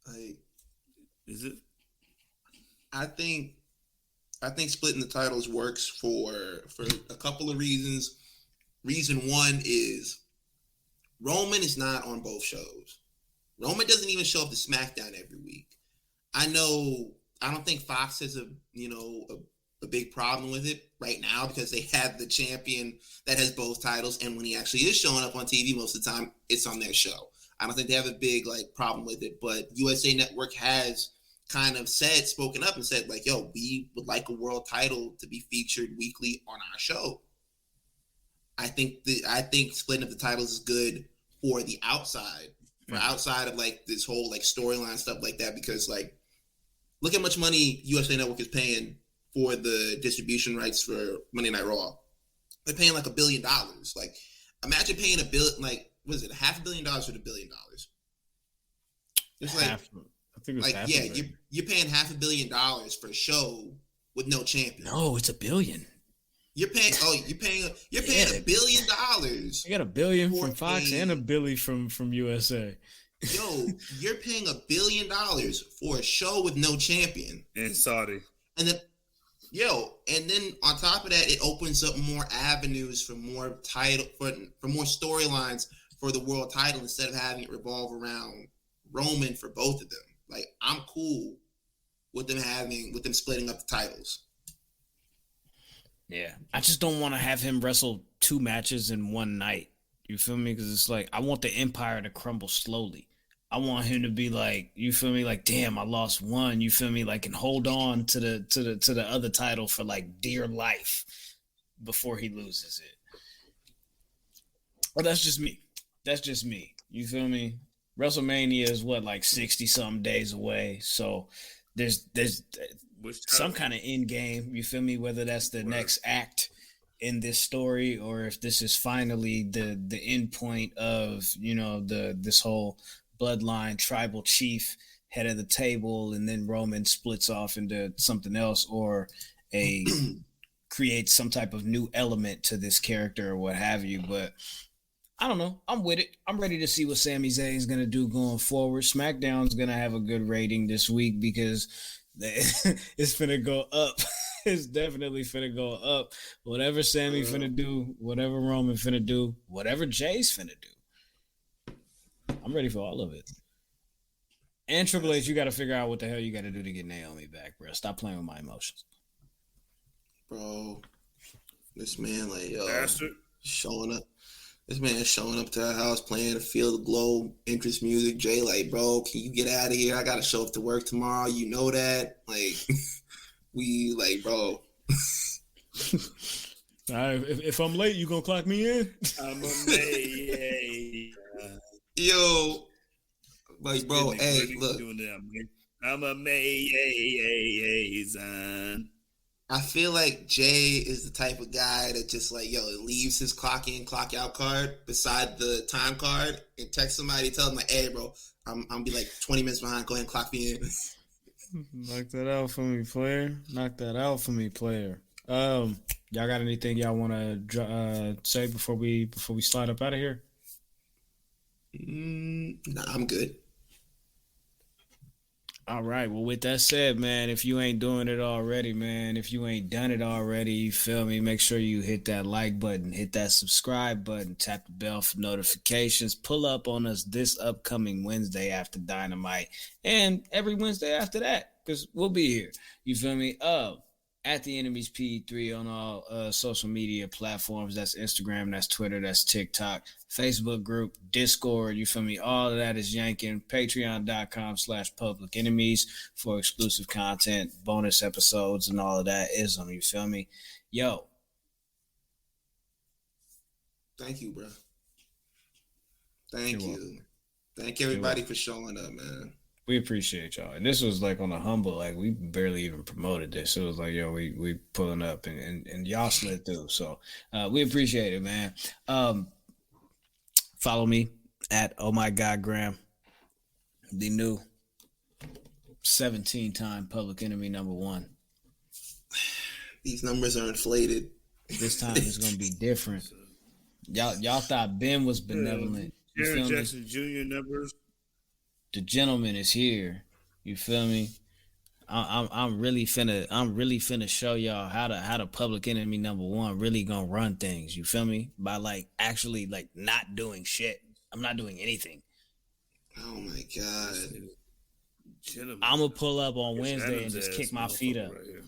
[SPEAKER 3] Like,
[SPEAKER 4] is it?
[SPEAKER 3] I think splitting the titles works for a couple of reasons. Reason one is Roman is not on both shows. Roman doesn't even show up to SmackDown every week. I don't think Fox has a big problem with it right now because they have the champion that has both titles, and when he actually is showing up on TV most of the time, it's on their show. I don't think they have a big problem with it, but USA Network has kind of spoken up and said yo, we would like a world title to be featured weekly on our show. I think splitting up the titles is good for the outside, outside of this whole storyline stuff like that, because look how much money USA Network is paying for the distribution rights for Monday Night Raw. They're paying $1 billion. Imagine paying $1 billion, what is it, $500 million or $1 billion? It's
[SPEAKER 1] I think it's half a billion.
[SPEAKER 3] You're paying $500 million for a show with no champion.
[SPEAKER 1] No, it's $1 billion.
[SPEAKER 3] You're paying $1 billion.
[SPEAKER 1] You got $1 billion from Fox and $1 billion from USA.
[SPEAKER 3] Yo, you're paying $1 billion for a show with no champion
[SPEAKER 4] in Saudi,
[SPEAKER 3] and then on top of that, it opens up more avenues for more title for more storylines for the world title instead of having it revolve around Roman for both of them. I'm cool with them splitting up the titles.
[SPEAKER 1] Yeah, I just don't want to have him wrestle 2 matches in one night. You feel me? Because it's I want the empire to crumble slowly. I want him to be you feel me? Damn, I lost one. You feel me? And hold on to the other title for dear life before he loses it. But that's just me. You feel me? WrestleMania is 60 something days away. So there's some kind of end game. You feel me? Whether that's the next act in this story or if this is finally the end point of this whole Bloodline tribal chief head of the table, and then Roman splits off into something else, or creates some type of new element to this character or what have you. But I don't know. I'm with it. I'm ready to see what Sami Zayn is gonna do going forward. SmackDown's gonna have a good rating this week because it's finna go up. It's definitely finna go up. Whatever Sami finna do, whatever Roman finna do, whatever Jay's finna do. I'm ready for all of it. And Triple H, you got to figure out what the hell you got to do to get Naomi back, bro. Stop playing with my emotions.
[SPEAKER 3] Bro, this man,
[SPEAKER 4] Bastard.
[SPEAKER 3] showing up. This man is showing up to our house playing Feel the Glow interest music. Jay, bro, can you get out of here? I got to show up to work tomorrow. You know that? Bro.
[SPEAKER 1] If I'm late, you gonna clock me in?
[SPEAKER 4] I'm amazed.
[SPEAKER 3] Yo, bro, hey, look.
[SPEAKER 4] I'm amazed.
[SPEAKER 3] I feel like Jay is the type of guy that just leaves his clock in, clock out card beside the time card and text somebody, tell them hey, bro, I'm gonna be 20 minutes behind. Go ahead and clock me in.
[SPEAKER 1] Knock that out for me, player. Knock that out for me, player. Y'all got anything y'all want to say before we slide up out of here?
[SPEAKER 3] Nah, I'm good.
[SPEAKER 1] All right. Well, with that said, man, if you ain't doing it already, man, if you ain't done it already, you feel me? Make sure you hit that like button, hit that subscribe button, tap the bell for notifications. Pull up on us this upcoming Wednesday after Dynamite and every Wednesday after that, because we'll be here. You feel me? At the Enemies P3 on all social media platforms. That's Instagram, that's Twitter, that's TikTok, Facebook group, Discord. You feel me? All of that is yanking. Patreon.com/Public Enemies for exclusive content, bonus episodes, and all of that is on. You feel me? Yo.
[SPEAKER 3] Thank you, bro. Thank you. Thank everybody for showing up, man.
[SPEAKER 1] We appreciate y'all. And this was on a humble, we barely even promoted this. It was yo, we pulling up and y'all slid through. So we appreciate it, man. Follow me at Oh My God Graham, the new 17-time Public Enemy #1.
[SPEAKER 3] These numbers are inflated.
[SPEAKER 1] This time it's gonna be different. Y'all thought Ben was benevolent.
[SPEAKER 4] Jared Jackson Jr. numbers.
[SPEAKER 1] The gentleman is here. You feel me? I'm really finna show y'all how to Public Enemy #1 really gonna run things. You feel me? By actually not doing shit. I'm not doing anything.
[SPEAKER 3] Oh my God.
[SPEAKER 1] I'm gonna pull up on Wednesday and just kick my feet up.
[SPEAKER 4] Right here.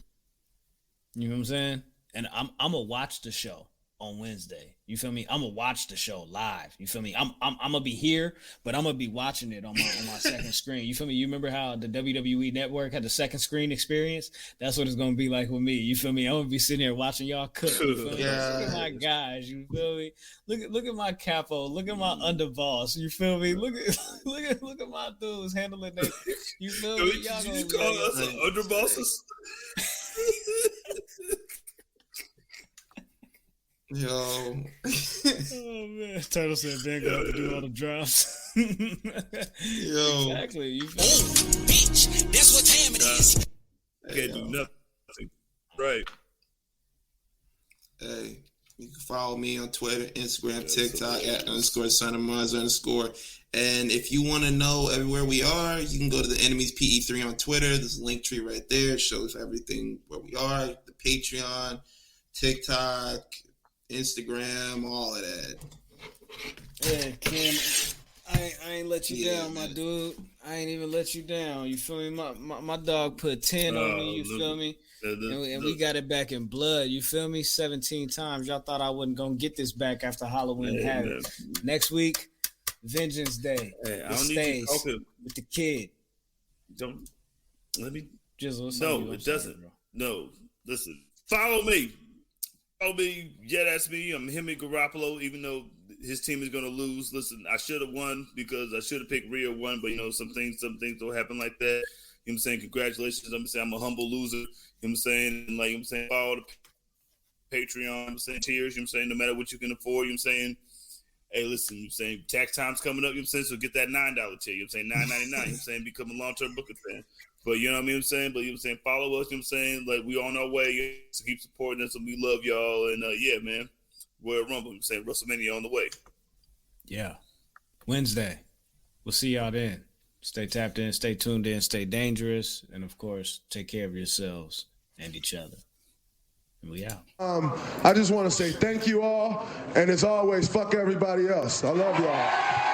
[SPEAKER 1] You know what I'm saying? And I'm gonna watch the show on Wednesday. You feel me? I'm gonna watch the show live. You feel me? I'm gonna be here, but I'm gonna be watching it on my second screen. You feel me? You remember how the WWE Network had the second screen experience? That's what it's gonna be like with me. You feel me? I'm gonna be sitting here watching y'all cook. You feel me?
[SPEAKER 3] Yeah.
[SPEAKER 1] Look at my guys. You feel me? Look at my capo. Look at my underboss. You feel me? Look at my dudes handling that. You feel me? Y'all
[SPEAKER 4] Did you
[SPEAKER 1] gonna
[SPEAKER 4] call us underbosses?
[SPEAKER 3] Yo.
[SPEAKER 1] Oh man, Turtle said Ben gonna have to do all the drops.
[SPEAKER 3] Yo.
[SPEAKER 1] Exactly. You feel me?
[SPEAKER 2] Bitch, that's what time it is.
[SPEAKER 4] Can't do nothing. Right.
[SPEAKER 3] Hey, you can follow me on Twitter, Instagram, TikTok @_son_of_. And if you want to know everywhere we are, you can go to the Enemies PE3 on Twitter. There's a link tree right there. It shows everything where we are, the Patreon, TikTok, Instagram, all of that.
[SPEAKER 1] Yeah, Kim, I ain't let you down, my dude. I ain't even let you down. You feel me? My dog put 10 on me. You feel me? And we got it back in blood. You feel me? 17 times. Y'all thought I wasn't gonna get this back after Halloween Havoc. Next week, Vengeance Day.
[SPEAKER 4] Hey, I
[SPEAKER 1] It
[SPEAKER 4] don't need
[SPEAKER 1] stays
[SPEAKER 4] you talking.
[SPEAKER 1] with the kid.
[SPEAKER 4] Don't let me.
[SPEAKER 1] Jizzle,
[SPEAKER 4] No, it doesn't. No, listen. Follow me. Yeah, that's me. I'm Hemi Garoppolo, even though his team is going to lose. Listen, I should have won because I should have picked Rhea 1, but, some things don't happen like that. You know what I'm saying? Congratulations. I'm a humble loser. You know what I'm saying? And follow the Patreon. You know what I'm saying? Tears. You know what I'm saying? No matter what you can afford. You know what I'm saying? Hey, listen, you know what I'm saying? Tax time's coming up. You know what I'm saying? So get that $9 tier. You know what I'm saying? $9.99. You know what I'm saying? Become a long-term Booker fan. But you know what I'm saying? But you know what I'm saying? Follow us, you know what I'm saying? Like, we on our way. So keep supporting us, and we love y'all. And yeah, man, Royal Rumble, you know what I'm saying? WrestleMania on the way.
[SPEAKER 1] Yeah. Wednesday. We'll see y'all then. Stay tapped in, stay tuned in, stay dangerous, and of course, take care of yourselves and each other. And we out.
[SPEAKER 5] I just want to say thank you all, and as always, fuck everybody else. I love y'all.